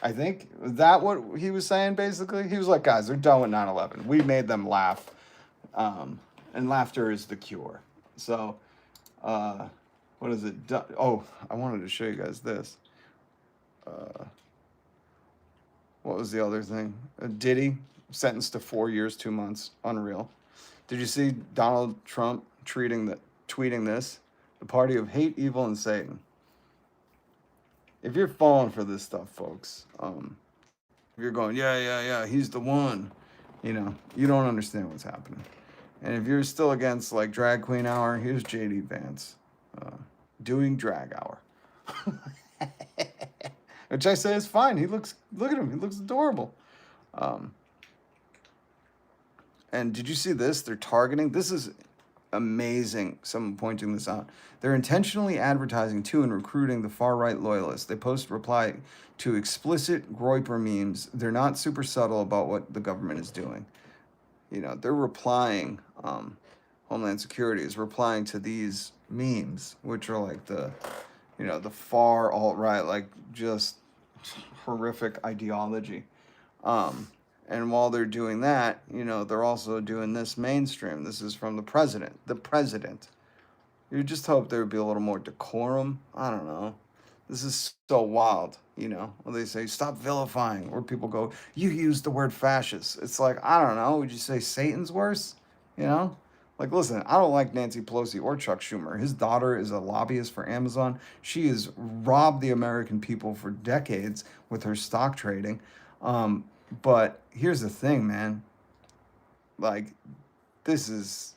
I think. Is that what he was saying, basically? He was like, guys, they're done with 9/11. We made them laugh, and laughter is the cure. So, what is it? Oh, I wanted to show you guys this. What was the other thing? Diddy, sentenced to 4 years, 2 months. Unreal. Did you see Donald Trump tweeting this? The party of hate, evil, and Satan. If you're falling for this stuff, folks, if you're going, yeah, he's the one, you know, you don't understand what's happening. And if you're still against, like, Drag Queen Hour, here's J.D. Vance doing Drag Hour. Which I say is fine. Look at him. He looks adorable. And did you see this? They're targeting. This is amazing. Someone pointing this out. They're intentionally advertising to and recruiting the far-right loyalists. They reply to explicit Groyper memes. They're not super subtle about what the government is doing. You know, they're replying. Homeland Security is replying to these memes, which are like the far alt-right, like just horrific ideology. And while they're doing that, you know, they're also doing this mainstream. This is from the president. The president. You just hope there would be a little more decorum. I don't know. This is so wild, you know. When they say, stop vilifying, or people go, you used the word fascist. It's like, I don't know. Would you say Satan's worse? You know? Like, listen, I don't like Nancy Pelosi or Chuck Schumer. His daughter is a lobbyist for Amazon. She has robbed the American people for decades with her stock trading. But here's the thing, man. Like, this is,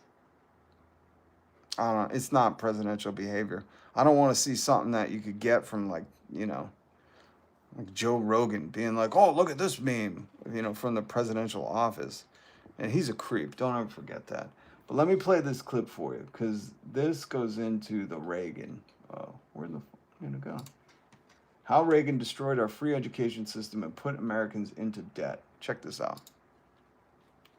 I don't know, it's not presidential behavior. I don't want to see something that you could get from, like, like Joe Rogan being like, oh, look at this meme, from the presidential office. And he's a creep. Don't ever forget that. But let me play this clip for you, because this goes into the Reagan. Oh, where the fuck did it go? How Reagan destroyed our free education system and put Americans into debt. Check this out.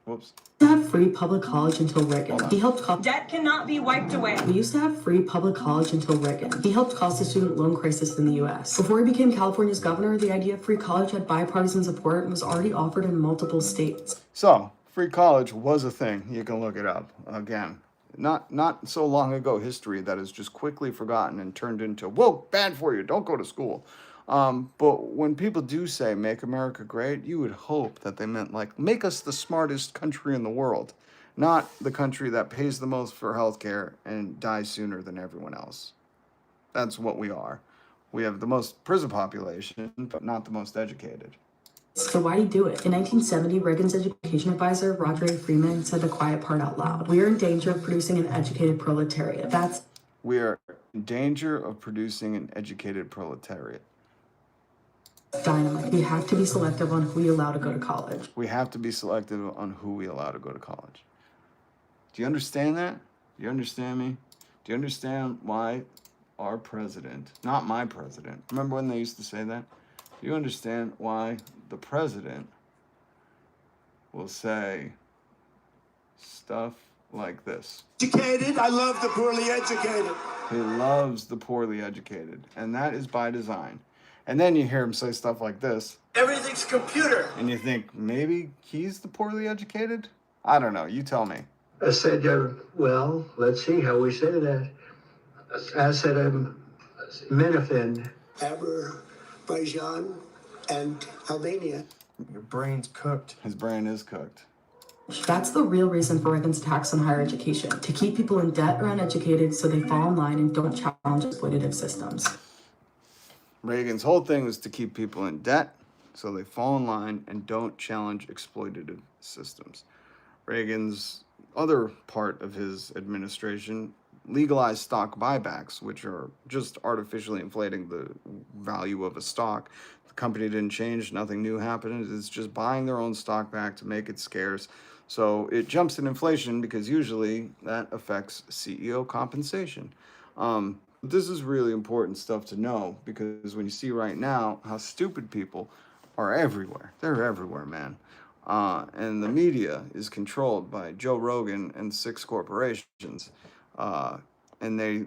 Whoops. We used to have free public college until Reagan. He helped Debt cannot be wiped away. We used to have free public college until Reagan. He helped cause the student loan crisis in the U.S. Before he became California's governor, the idea of free college had bipartisan support and was already offered in multiple states. So, free college was a thing. You can look it up. Again, not so long ago history that is just quickly forgotten and turned into, whoa, bad for you, don't go to school. But when people do say make America great, you would hope that they meant like make us the smartest country in the world, not the country that pays the most for healthcare and dies sooner than everyone else. That's what we are. We have the most prison population, but not the most educated. So why'd he do it? In 1970, Reagan's education advisor, Roger A. Freeman, said the quiet part out loud. We are in danger of producing an educated proletariat. We are in danger of producing an educated proletariat. Dynamite. We have to be selective on who we allow to go to college. We have to be selective on who we allow to go to college. Do you understand that? Do you understand me? Do you understand why our president, not my president, remember when they used to say that? Do you understand why the president will say stuff like this? Educated, I love the poorly educated. He loves the poorly educated, and that is by design. And then you hear him say stuff like this. Everything's computer. And you think, maybe he's the poorly educated? I don't know. You tell me. I said, well, let's see how we say that. I said, Menafin. Azerbaijan and Albania. Your brain's cooked. His brain is cooked. That's the real reason for Reagan's attacks on higher education, to keep people in debt or uneducated so they fall in line and don't challenge exploitative systems. Reagan's whole thing was to keep people in debt so they fall in line and don't challenge exploitative systems. Reagan's other part of his administration legalized stock buybacks, which are just artificially inflating the value of a stock. The company didn't change, nothing new happened. It's just buying their own stock back to make it scarce. So it jumps in inflation because usually that affects CEO compensation. This is really important stuff to know, because when you see right now how stupid people are everywhere. They're everywhere, man. And the media is controlled by Joe Rogan and 6 corporations. And they,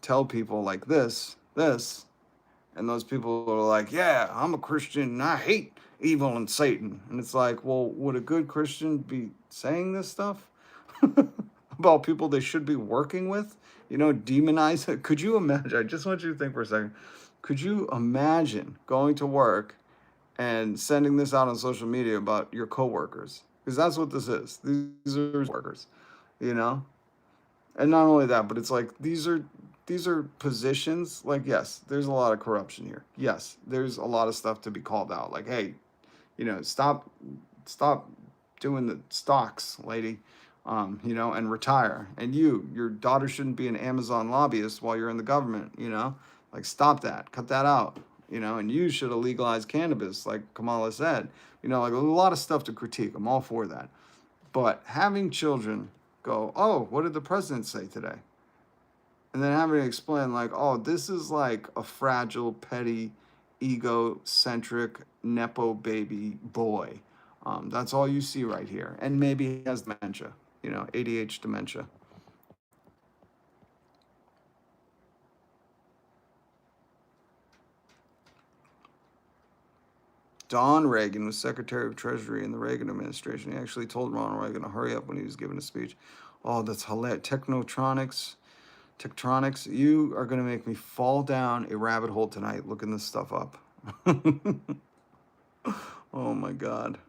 tell people like this, and those people are like, yeah, I'm a Christian and I hate evil and Satan. And it's like, well, would a good Christian be saying this stuff about people they should be working with? Demonize it. Could you imagine? I just want you to think for a second. Could you imagine going to work and sending this out on social media about your coworkers? Because that's what this is. These are workers, And not only that, but it's like these are positions. Like, yes, there's a lot of corruption here. Yes, there's a lot of stuff to be called out. Like, hey, stop doing the stocks, lady. And retire. And your daughter shouldn't be an Amazon lobbyist while you're in the government, like stop that, cut that out, and you should have legalized cannabis like Kamala said, like a lot of stuff to critique. I'm all for that. But having children go, oh, what did the president say today? And then having to explain like, oh, this is like a fragile, petty, egocentric, Nepo baby boy. That's all you see right here. And maybe he has dementia. ADH dementia. Don Reagan was Secretary of Treasury in the Reagan administration. He actually told Ronald Reagan to hurry up when he was giving a speech. Oh, that's hilarious. Tectonics, you are going to make me fall down a rabbit hole tonight looking this stuff up. Oh, my God.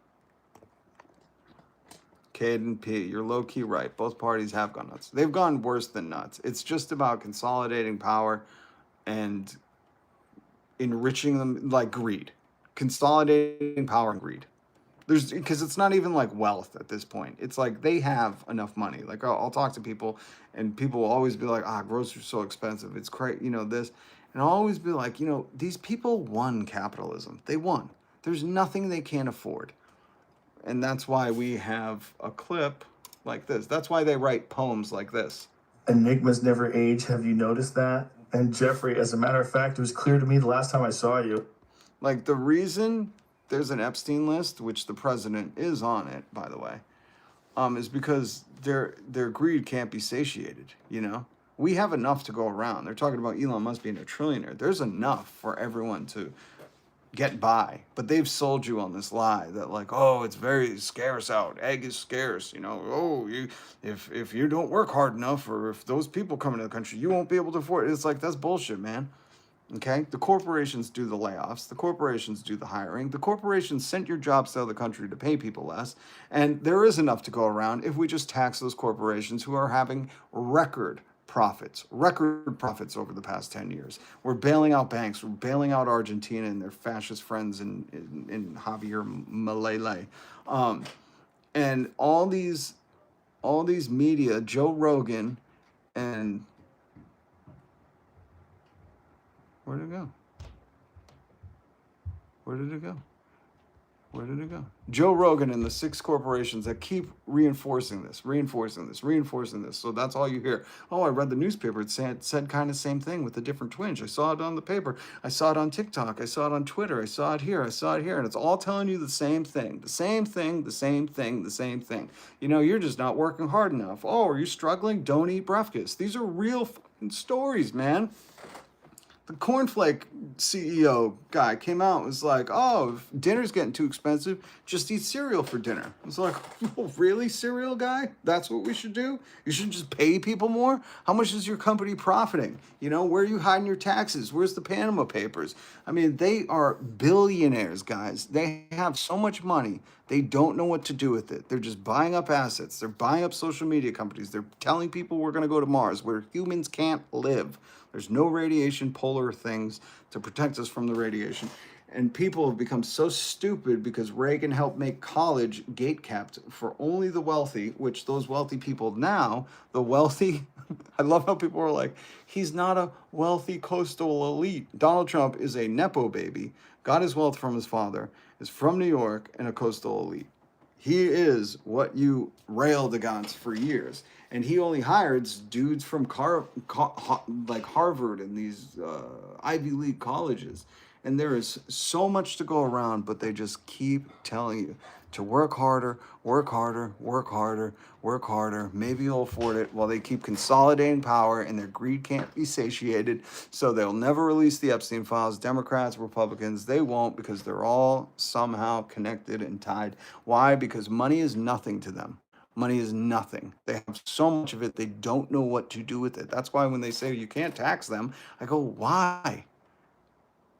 Caden P, you're low-key right. Both parties have gone nuts. They've gone worse than nuts. It's just about consolidating power and enriching them, like greed. Consolidating power and greed. Because it's not even like wealth at this point. It's like they have enough money. Like I'll talk to people, and people will always be like, groceries are so expensive. It's crazy, this. And I'll always be like, these people won capitalism. They won. There's nothing they can't afford. And that's why we have a clip like this. That's why they write poems like this. Enigmas never age. Have you noticed that? And Jeffrey, as a matter of fact, it was clear to me the last time I saw you. Like the reason there's an Epstein list, which the president is on it, by the way, is because their greed can't be satiated. We have enough to go around. They're talking about Elon Musk being a trillionaire. There's enough for everyone to get by, but they've sold you on this lie that like, oh, it's very scarce out. Egg is scarce. If you don't work hard enough, or if those people come into the country, you won't be able to afford it. It's like, that's bullshit, man. Okay, the corporations do the layoffs. The corporations do the hiring. The corporations sent your jobs to other country to pay people less, and there is enough to go around if we just tax those corporations who are having record profits over the past 10 years. We're bailing out banks. We're bailing out Argentina and their fascist friends in Javier Milei. And all these media, Joe Rogan, and where did it go? Where did it go? Where did it go? Joe Rogan and the 6 corporations that keep reinforcing this. So that's all you hear. Oh, I read the newspaper. It said kind of same thing with a different twinge. I saw it on the paper. I saw it on TikTok. I saw it on Twitter. I saw it here. And it's all telling you the same thing. You're just not working hard enough. Oh, are you struggling? Don't eat breakfast. These are real fucking stories, man. The cornflake CEO guy came out and was like, oh, if dinner's getting too expensive, just eat cereal for dinner. I was like, oh, really, cereal guy? That's what we should do? You should just pay people more? How much is your company profiting? Where are you hiding your taxes? Where's the Panama Papers? I mean, they are billionaires, guys. They have so much money. They don't know what to do with it. They're just buying up assets. They're buying up social media companies. They're telling people we're going to go to Mars where humans can't live. There's no radiation, polar things to protect us from the radiation. And people have become so stupid because Reagan helped make college gate-kept for only the wealthy, which those wealthy people now, I love how people are like, he's not a wealthy coastal elite. Donald Trump is a Nepo baby, got his wealth from his father, is from New York, and a coastal elite. He is what you railed against for years. And he only hires dudes from like Harvard and these Ivy League colleges. And there is so much to go around, but they just keep telling you to work harder. Maybe you'll afford it, while they keep consolidating power and their greed can't be satiated. So they'll never release the Epstein files. Democrats, Republicans, they won't, because they're all somehow connected and tied. Why? Because money is nothing to them. Money is nothing. They have so much of it, they don't know what to do with it. That's why when they say you can't tax them, I go, why?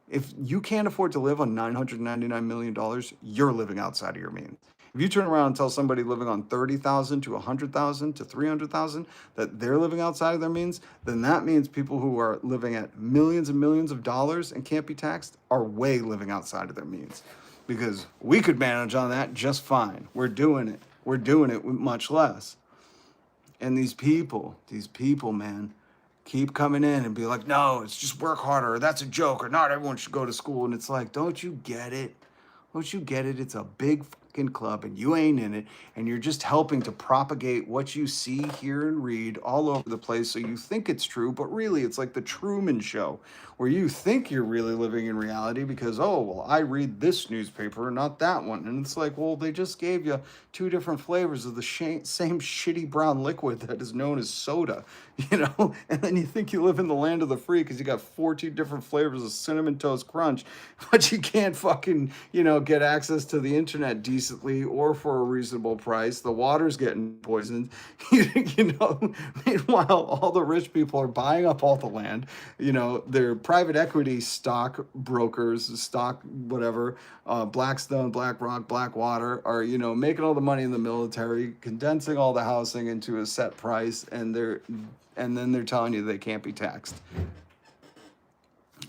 If you can't afford to live on $999 million, you're living outside of your means. If you turn around and tell somebody living on $30,000 to $100,000 to $300,000 that they're living outside of their means, then that means people who are living at millions and millions of dollars and can't be taxed are way living outside of their means. Because we could manage on that just fine. We're doing it. We're doing it with much less. And these people, man, keep coming in and be like, no, it's just work harder, or that's a joke, or not everyone should go to school. And it's like, don't you get it? It's a big fucking club and you ain't in it. And you're just helping to propagate what you see, hear, and read all over the place. So you think it's true, but really it's like the Truman Show, where you think you're really living in reality because, oh, well, I read this newspaper, not that one. And it's like, well, they just gave you 2 different flavors of the same shitty brown liquid that is known as soda, and then you think you live in the land of the free because you got 14 different flavors of Cinnamon Toast Crunch, but you can't fucking, get access to the internet decently or for a reasonable price. The water's getting poisoned, meanwhile, all the rich people are buying up all the land, they're private equity stock brokers, stock whatever, Blackstone, BlackRock, Blackwater are, making all the money in the military, condensing all the housing into a set price, and then they're telling you they can't be taxed.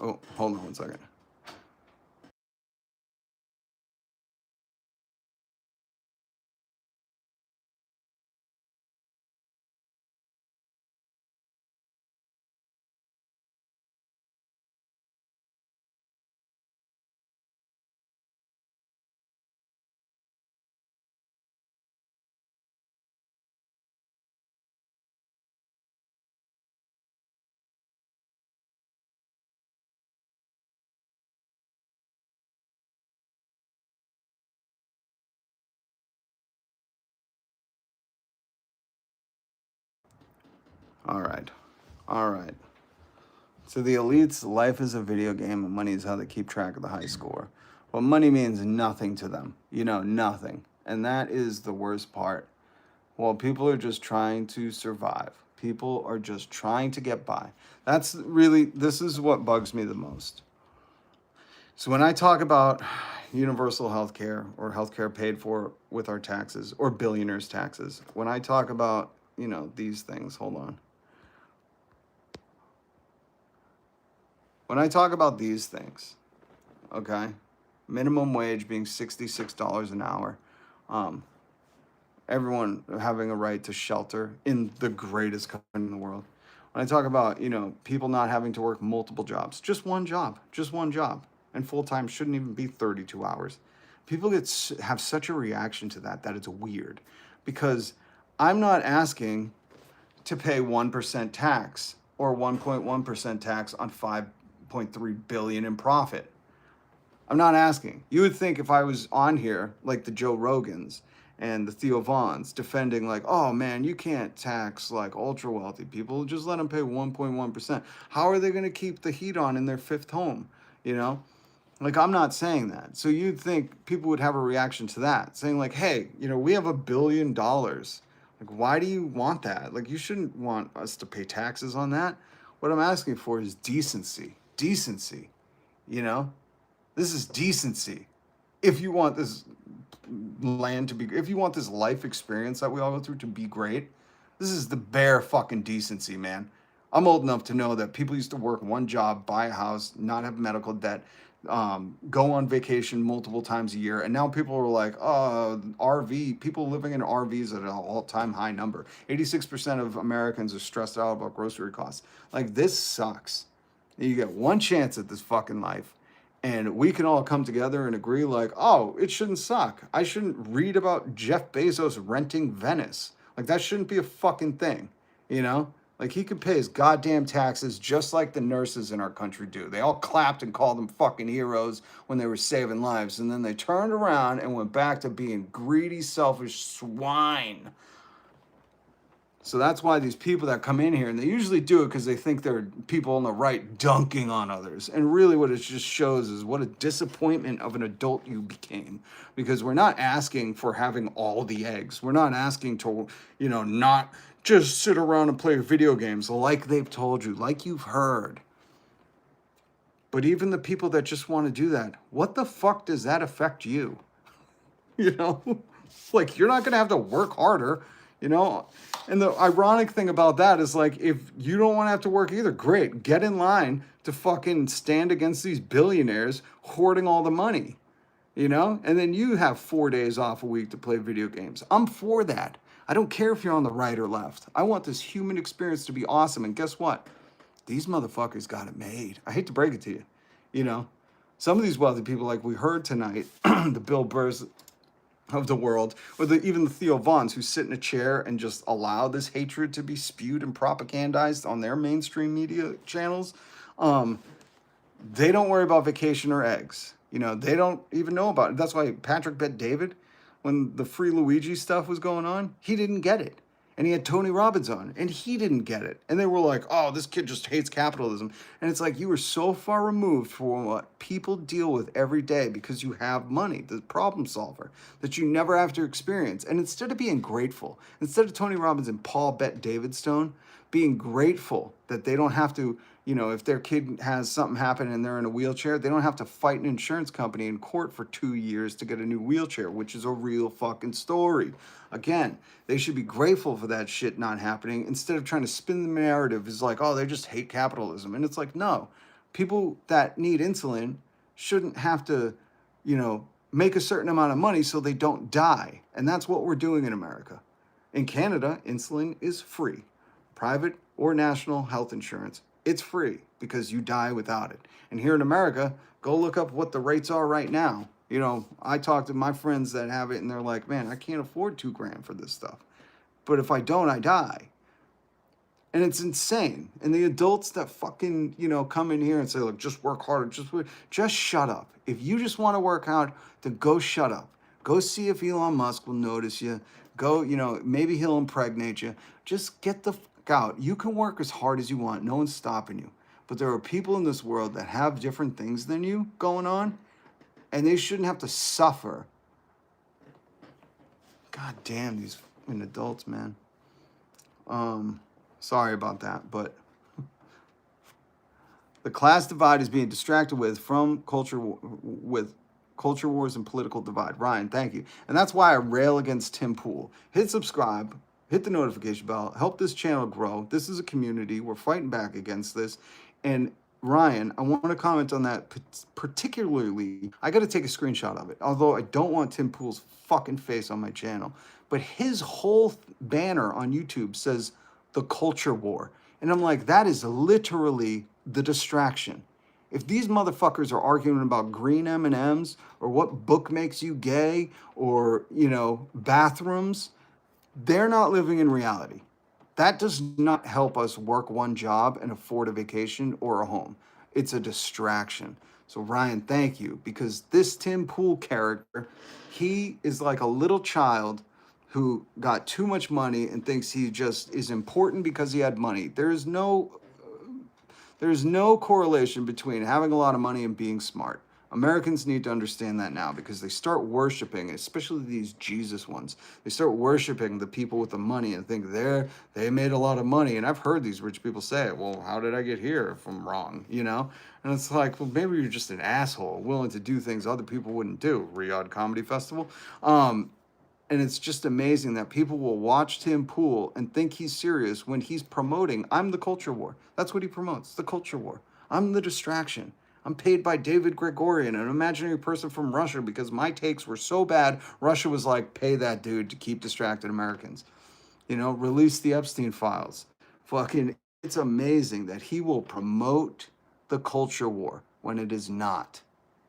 Oh, hold on one second. All right. All right. So the elites, life is a video game and money is how they keep track of the high score. Well, money means nothing to them. Nothing. And that is the worst part. Well, people are just trying to survive. People are just trying to get by. This is what bugs me the most. So when I talk about universal health care or health care paid for with our taxes or billionaires' taxes, when I talk about, these things, hold on. When I talk about these things, okay, minimum wage being $66 an hour, everyone having a right to shelter in the greatest country in the world. When I talk about, people not having to work multiple jobs, just one job, and full-time shouldn't even be 32 hours. People have such a reaction to that it's weird, because I'm not asking to pay 1% tax or 1.1% tax on 5.3 billion in profit. I'm not asking. You would think if I was on here like the Joe Rogans and the Theo Bons defending like, oh man, you can't tax like ultra wealthy people, just let them pay 1.1%. How are they going to keep the heat on in their fifth home? Like, I'm not saying that. So you'd think people would have a reaction to that, saying like, hey, we have $1 billion. Like, why do you want that? Like, you shouldn't want us to pay taxes on that. What I'm asking for is decency. Decency. This is decency. If you want this land to be, if you want this life experience that we all go through to be great, this is the bare fucking decency, man. I'm old enough to know that people used to work one job, buy a house, not have medical debt, go on vacation multiple times a year, and now people are like, people living in RVs at an all-time high number. 86% of Americans are stressed out about grocery costs. Like, this sucks. You get one chance at this fucking life, and we can all come together and agree like, oh, it shouldn't suck. I shouldn't read about Jeff Bezos renting Venice. Like, that shouldn't be a fucking thing, Like, he could pay his goddamn taxes just like the nurses in our country do. They all clapped and called them fucking heroes when they were saving lives. And then they turned around and went back to being greedy, selfish swine. So that's why these people that come in here, and they usually do it because they think they're people on the right dunking on others. And really what it just shows is what a disappointment of an adult you became. Because we're not asking for having all the eggs. We're not asking to, not just sit around and play video games like they've told you, like you've heard. But even the people that just want to do that, what the fuck does that affect you? Like, you're not going to have to work harder, And the ironic thing about that is, like, if you don't want to have to work either, great, get in line to fucking stand against these billionaires hoarding all the money, And then you have 4 days off a week to play video games. I'm for that. I don't care if you're on the right or left. I want this human experience to be awesome. And guess what? These motherfuckers got it made. I hate to break it to you. Some of these wealthy people, like we heard tonight, the Bill Burrs of the world, or even the Theo Bons, who sit in a chair and just allow this hatred to be spewed and propagandized on their mainstream media channels, they don't worry about vacation or eggs. They don't even know about it. That's why Patrick Bet David, when the Free Luigi stuff was going on, he didn't get it. And he had Tony Robbins on, and he didn't get it. And they were like, oh, this kid just hates capitalism. And it's like, you were so far removed from what people deal with every day because you have money, the problem solver, that you never have to experience. And instead of being grateful, instead of Tony Robbins and Paul Bet Davidstone being grateful that they don't have to, if their kid has something happen and they're in a wheelchair, they don't have to fight an insurance company in court for 2 years to get a new wheelchair, which is a real fucking story. Again, they should be grateful for that shit not happening instead of trying to spin the narrative as like, oh, they just hate capitalism. And it's like, no, people that need insulin shouldn't have to, make a certain amount of money so they don't die. And that's what we're doing in America. In Canada, insulin is free. Private or national health insurance, it's free because you die without it. And here in America, go look up what the rates are right now. I talk to my friends that have it and they're like, man, I can't afford $2,000 for this stuff. But if I don't, I die. And it's insane. And the adults that fucking, come in here and say, look, just work harder, just shut up. If you just want to work out, then go shut up. Go see if Elon Musk will notice you. Go, maybe he'll impregnate you. Just get the out. You can work as hard as you want. No one's stopping you. But there are people in this world that have different things than you going on, and they shouldn't have to suffer. God damn, these fucking adults, man. Sorry about that, but the class divide is being distracted with culture wars and political divide. Ryan, thank you. And that's why I rail against Tim Pool. Hit subscribe, hit the notification bell, help this channel grow. This is a community. We're fighting back against this. And Ryan, I want to comment on that particularly. I got to take a screenshot of it, although I don't want Tim Pool's fucking face on my channel. But his whole banner on YouTube says the culture war. And I'm like, that is literally the distraction. If these motherfuckers are arguing about green M&Ms or what book makes you gay or, you know, bathrooms, they're not living in reality. That does not help us work one job and afford a vacation or a home. It's a distraction. So Ryan, thank you, because this Tim Pool character, he is like a little child who got too much money and thinks he just is important because he had money. There's no correlation between having a lot of money and being smart. Americans need to understand that now, because they start worshiping, especially these Jesus ones. They start worshiping the people with the money and think they made a lot of money. And I've heard these rich people say, well, how did I get here if I'm wrong, you know? And it's like, well, maybe you're just an asshole willing to do things other people wouldn't do. Riyadh Comedy Festival. And it's just amazing that people will watch Tim Pool and think he's serious when he's promoting, I'm the culture war. That's what he promotes, the culture war. I'm the distraction. I'm paid by David Gregorian, an imaginary person from Russia, because my takes were so bad, Russia was like, pay that dude to keep distracted Americans. You know, release the Epstein files. Fucking, it's amazing that he will promote the culture war when it is not.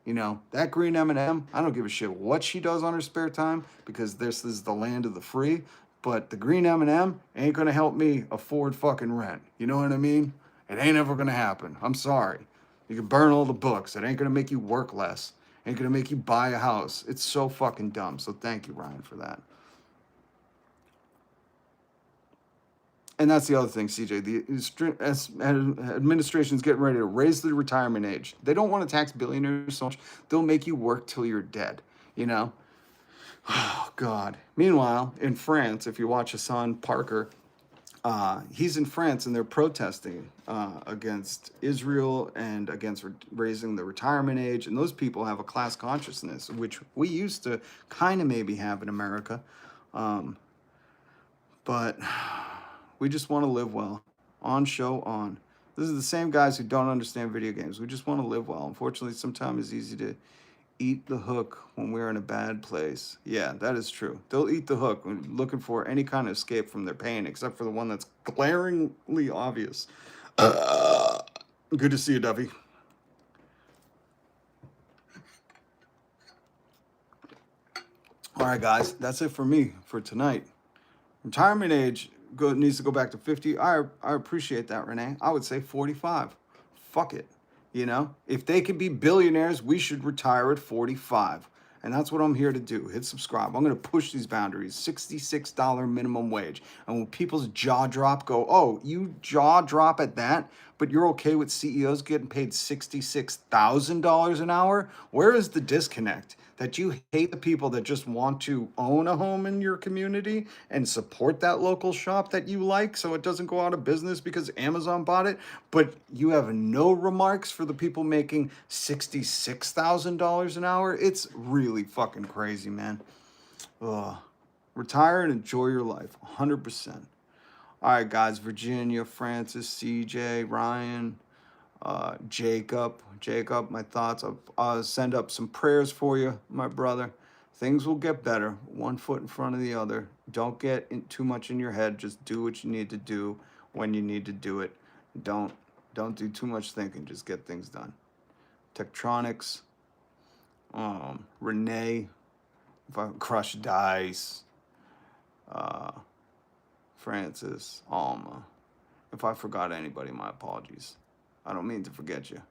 You know, that green M&M, I don't give a shit what she does on her spare time, because this is the land of the free, but the green M&M ain't gonna help me afford fucking rent. You know what I mean? It ain't ever gonna happen. I'm sorry. You can burn all the books. It ain't gonna make you work less. Ain't gonna make you buy a house. It's so fucking dumb. So thank you, Ryan, for that. And that's the other thing, CJ. The administration's getting ready to raise the retirement age. They don't want to tax billionaires so much. They'll make you work till you're dead, you know? Oh, God. Meanwhile, in France, if you watch Hassan Parker, he's in France and they're protesting against Israel and against raising the retirement age. And those people have a class consciousness, which we used to kind of maybe have in America. But we just want to live well. On, show, on. This is the same guys who don't understand video games. We just want to live well. Unfortunately, sometimes it's easy to eat the hook when we're in a bad place. Yeah, that is true. They'll eat the hook when looking for any kind of escape from their pain, except for the one that's glaringly obvious. Good to see you, Duffy. All right, guys, that's it for me for tonight. Retirement age needs to go back to 50. I appreciate that, Renee. I would say 45. Fuck it. You know, if they could be billionaires, we should retire at 45. And that's what I'm here to do. Hit subscribe. I'm going to push these boundaries. $66 minimum wage. And when people's jaw drop, go, oh, you jaw drop at that, but you're okay with CEOs getting paid $66,000 an hour? Where is the disconnect? That you hate the people that just want to own a home in your community and support that local shop that you like so it doesn't go out of business because Amazon bought it, but you have no remarks for the people making $66,000 an hour? It's really fucking crazy, man. Ugh. Retire and enjoy your life, 100%. All right, guys, Virginia, Francis, CJ, Ryan, Jacob, my thoughts. I'll send up some prayers for you, my brother. Things will get better, one foot in front of the other. Don't get too much in your head. Just do what you need to do when you need to do it. Don't do too much thinking. Just get things done. Tektronix, Renee, if I Crush Dice, Francis, Alma. If I forgot anybody, my apologies. I don't mean to forget you.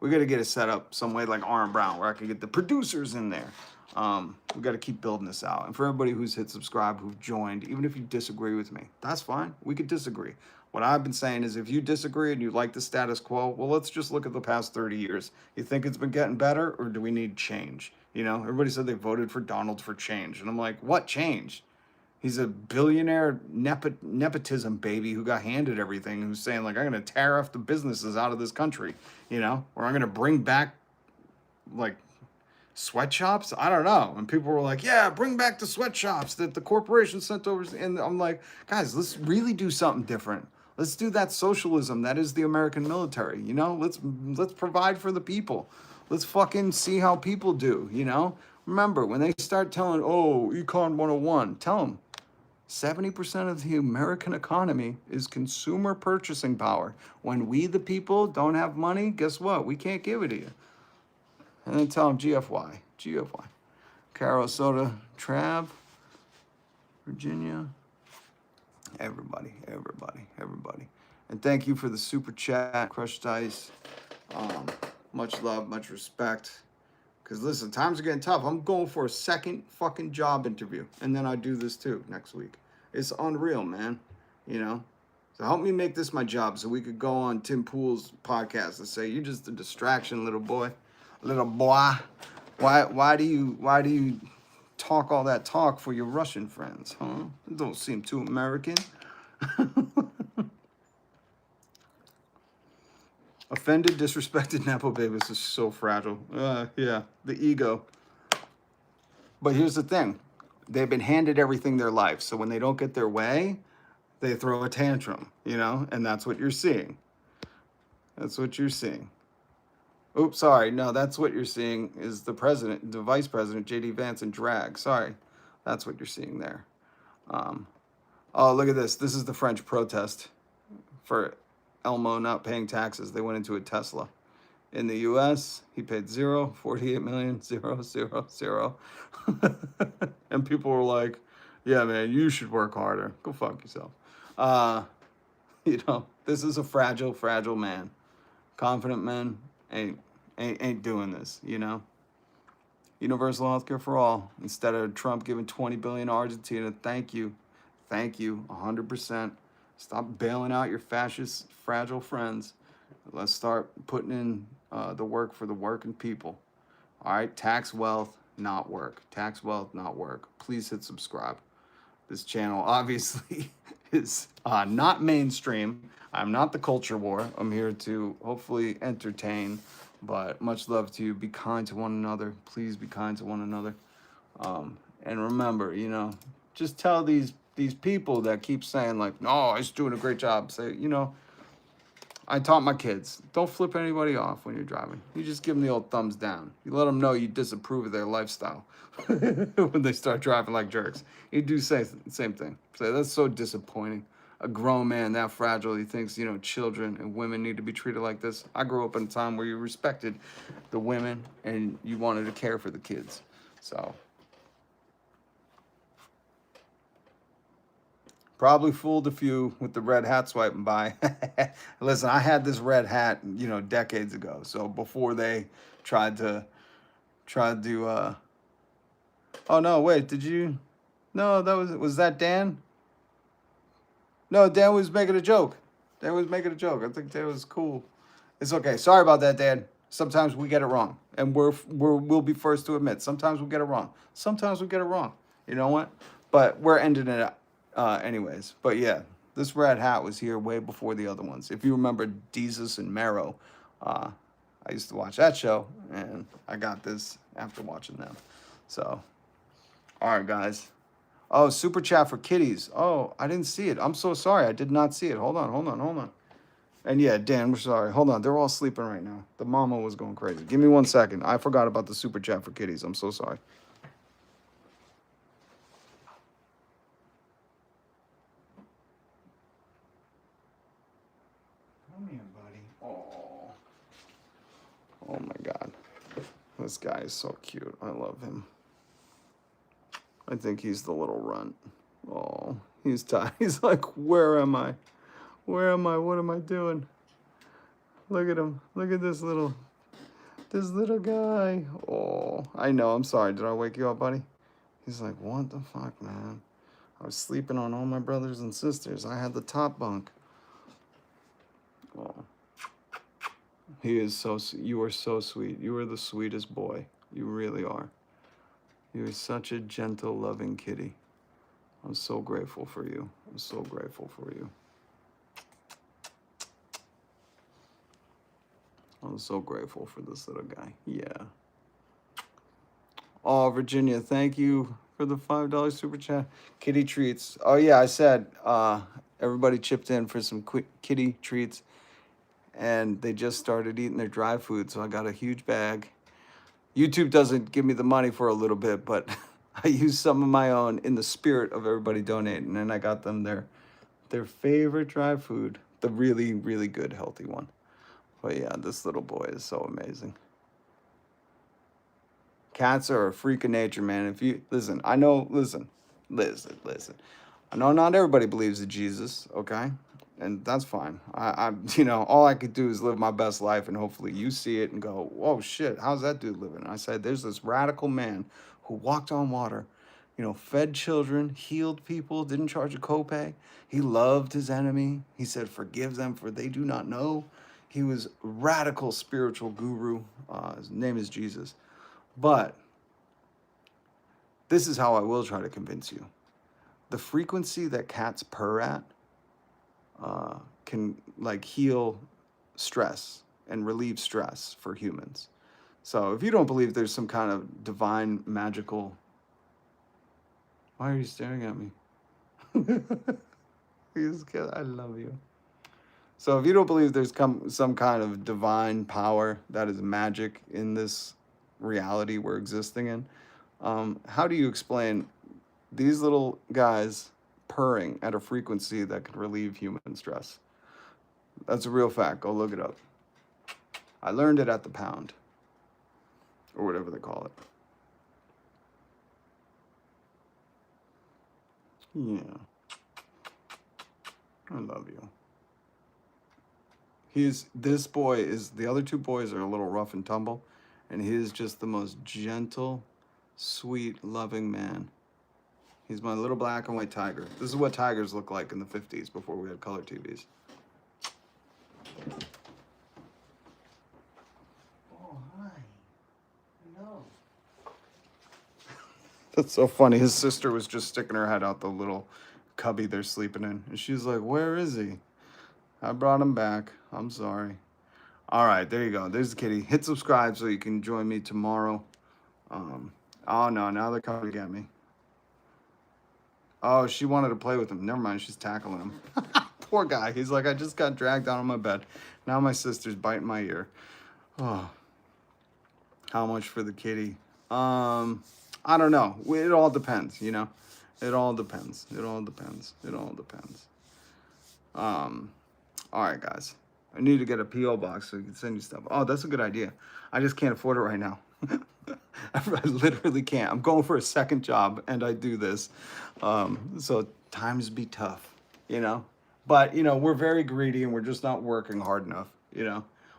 We got to get it set up some way like Aaron Brown, where I can get the producers in there. We got to keep building this out. And for everybody who's hit subscribe, who've joined, even if you disagree with me, that's fine. We could disagree. What I've been saying is if you disagree and you like the status quo, well, let's just look at the past 30 years. You think it's been getting better, or do we need change? You know, everybody said they voted for Donald for change. And I'm like, what change? He's a billionaire nepotism baby who got handed everything, who's saying, like, I'm going to tariff the businesses out of this country, you know, or I'm going to bring back, like, sweatshops. I don't know. And people were like, yeah, bring back the sweatshops that the corporation sent over. And I'm like, guys, let's really do something different. Let's do that socialism that is the American military, you know. Let's provide for the people. Let's fucking see how people do, you know. Remember, when they start telling, oh, Econ 101, tell them 70% of the American economy is consumer purchasing power. When we, the people, don't have money, guess what? We can't give it to you. And then tell them GFY. Sarasota, Trav, Virginia. Everybody. And thank you for the super chat, Crushed Ice. Much love, much respect. Because listen, times are getting tough. I'm going for a second fucking job interview. And then I do this too next week. It's unreal, man. You know? So help me make this my job so we could go on Tim Pool's podcast and say, you're just a distraction, little boy. Little boy. Why do you talk all that talk for your Russian friends, huh? It don't seem too American. Offended, disrespected Nepo babies is so fragile. Yeah, the ego. But here's the thing. They've been handed everything their life. So when they don't get their way, they throw a tantrum, you know? And that's what you're seeing. Oops, sorry. No, that's what you're seeing is the president, the vice president, J.D. Vance in drag. Sorry. That's what you're seeing there. Oh, look at this. This is the French protest for Elmo not paying taxes. They went into a Tesla. In the U.S., he paid zero, 48 million, 0. And people were like, yeah, man, you should work harder. Go fuck yourself. You know, this is a fragile man. Confident men ain't doing this, you know. Universal healthcare for all. Instead of Trump giving 20 billion to Argentina, thank you, 100%. Stop bailing out your fascist, fragile friends. Let's start putting in the work for the working people. All right, tax wealth, not work. Please hit subscribe. This channel obviously is not mainstream. I'm not the culture war. I'm here to hopefully entertain, but much love to you. Be kind to one another. Please be kind to one another. And remember, you know, just tell these people that keep saying like, no, he's doing a great job. Say, you know, I taught my kids, don't flip anybody off when you're driving. You just give them the old thumbs down. You let them know you disapprove of their lifestyle when they start driving like jerks. You do say the same thing. Say, that's so disappointing. A grown man that fragile, he thinks, you know, children and women need to be treated like this. I grew up in a time where you respected the women and you wanted to care for the kids. So probably fooled a few with the red hat swiping by. Listen, I had this red hat, you know, decades ago. So before they tried to oh no, wait, did you? No, was that Dan? No, Dan was making a joke. I think Dan was cool. It's okay. Sorry about that, Dan. Sometimes we get it wrong. And we'll be first to admit. Sometimes we get it wrong. You know what? But we're ending it anyways. But yeah, this red hat was here way before the other ones. If you remember Desus and Mero, I used to watch that show, and I got this after watching them. So, all right, guys. Oh, super chat for kitties. Oh, I didn't see it. I'm so sorry. I did not see it. Hold on. And yeah, Dan, we're sorry. Hold on. They're all sleeping right now. The mama was going crazy. Give me 1 second. I forgot about the super chat for kitties. I'm so sorry. Come here, buddy. Oh my God. This guy is so cute. I love him. I think he's the little runt. Oh, he's tired. He's like, where am I? What am I doing? Look at him. Look at this little This little guy. Oh, I know. I'm sorry. Did I wake you up, buddy? He's like, what the fuck, man? I was sleeping on all my brothers and sisters. I had the top bunk. Oh. He is so, you are so sweet. You are the sweetest boy. You really are. You are such a gentle, loving kitty. I'm so grateful for you. I'm so grateful for you. I'm so grateful for this little guy. Yeah. Oh, Virginia, thank you for the $5 super chat. Kitty treats. Oh, yeah, I said everybody chipped in for some kitty treats. And they just started eating their dry food, so I got a huge bag. YouTube doesn't give me the money for a little bit, but I used some of my own in the spirit of everybody donating, and I got them their favorite dry food, the really, really good, healthy one. But yeah, this little boy is so amazing. Cats are a freak of nature, man. If you listen, I know. Listen. I know not everybody believes in Jesus, okay? And that's fine. All I could do is live my best life, and hopefully you see it and go, whoa, shit, how's that dude living? And I said, there's this radical man who walked on water, fed children, healed people, didn't charge a copay. He loved his enemy. He said, forgive them for they do not know. He was radical spiritual guru. His name is Jesus. But this is how I will try to convince you. The frequency that cats purr at can heal stress and relieve stress for humans. So if you don't believe there's some kind of divine magical... Why are you staring at me? I love you. So if you don't believe there's some kind of divine power that is magic in this reality we're existing in, how do you explain these little guys purring at a frequency that can relieve human stress? That's a real fact. Go look it up. I learned it at the Pound, or whatever they call it. Yeah. I love you. The other two boys are a little rough and tumble, and he is just the most gentle, sweet, loving man. He's my little black and white tiger. This is what tigers look like in the 50s before we had color TVs. Oh, hi. No. That's so funny. His sister was just sticking her head out the little cubby they're sleeping in. And she's like, where is he? I brought him back. I'm sorry. All right, there you go. There's the kitty. Hit subscribe so you can join me tomorrow. Oh, no, now they're coming to get me. Oh, she wanted to play with him. Never mind, she's tackling him. Poor guy. He's like, I just got dragged down on my bed. Now my sister's biting my ear. Oh. How much for the kitty? I don't know. It all depends, It all depends. It all depends. It all depends. All right, guys. I need to get a P.O. box so we can send you stuff. Oh, that's a good idea. I just can't afford it right now. I literally can't. I'm going for a second job, and I do this. So times be tough, But, we're very greedy, and we're just not working hard enough,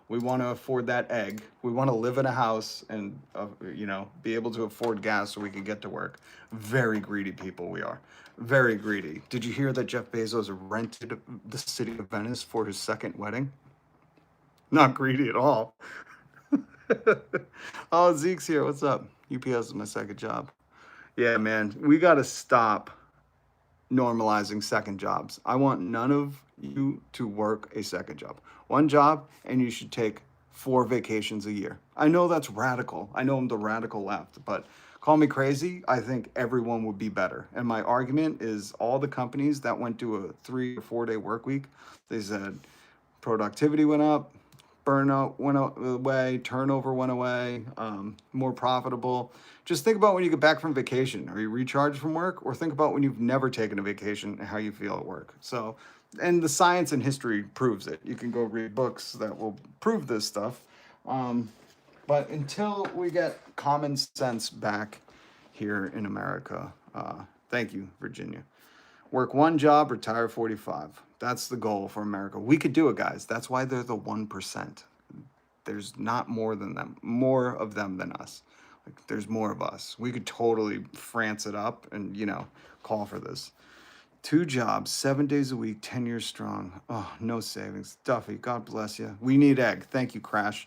We want to afford that egg. We want to live in a house and, be able to afford gas so we can get to work. Very greedy people we are. Very greedy. Did you hear that Jeff Bezos rented the city of Venice for his second wedding? Not greedy at all. Oh, Zeke's here. What's up? UPS is my second job. Yeah, man. We got to stop normalizing second jobs. I want none of you to work a second job. One job, and you should take 4 vacations a year. I know that's radical. I know I'm the radical left, but call me crazy. I think everyone would be better. And my argument is all the companies that went to a 3 or 4 day work week, they said productivity went up, burnout went away, turnover went away, more profitable. Just think about when you get back from vacation. Are you recharged from work? Or think about when you've never taken a vacation and how you feel at work. So, and the science and history proves it. You can go read books that will prove this stuff. But until we get common sense back here in America, thank you, Virginia. Work 1 job, retire 45. That's the goal for America. We could do it, guys. That's why they're the 1%. there's not more of them than us. Like, there's more of us. We could totally France it up and, you know, call for this. 2 jobs, 7 days a week, 10 years strong. Oh, no savings. Duffy, God bless you. We need egg. Thank you, Crash.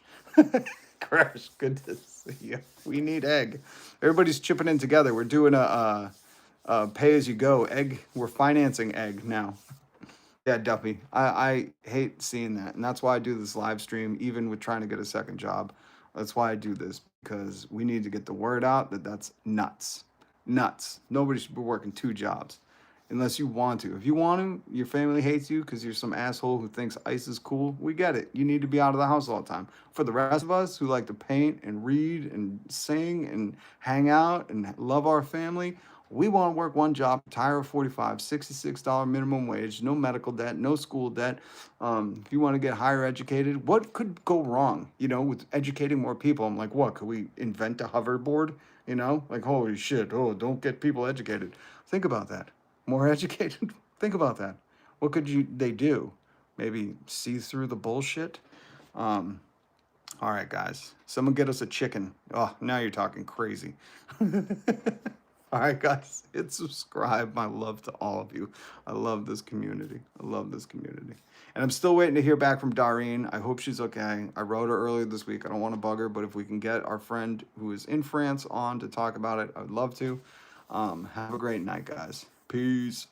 Crash, good to see you. We need egg. Everybody's chipping in together. We're doing a pay-as-you-go egg. We're financing egg now. Yeah, Duffy. I hate seeing that. And that's why I do this live stream, even with trying to get a second job. That's why I do this, because we need to get the word out that that's nuts. Nuts. Nobody should be working 2 jobs. Unless you want to. If you want to, your family hates you because you're some asshole who thinks ice is cool. We get it. You need to be out of the house all the time. For the rest of us who like to paint and read and sing and hang out and love our family, we want to work 1 job, retire at 45, $66 minimum wage, no medical debt, no school debt. If you want to get higher educated, what could go wrong, you know, with educating more people? I'm like, what, could we invent a hoverboard? You know, like, holy shit, oh, don't get people educated. Think about that. More educated? Think about that. What could they do? Maybe see through the bullshit? All right, guys. Someone get us a chicken. Oh, now you're talking crazy. All right, guys. Hit subscribe. My love to all of you. I love this community. I love this community. And I'm still waiting to hear back from Darlene. I hope she's okay. I wrote her earlier this week. I don't want to bug her, but if we can get our friend who is in France on to talk about it, I would love to. Have a great night, guys. Peace.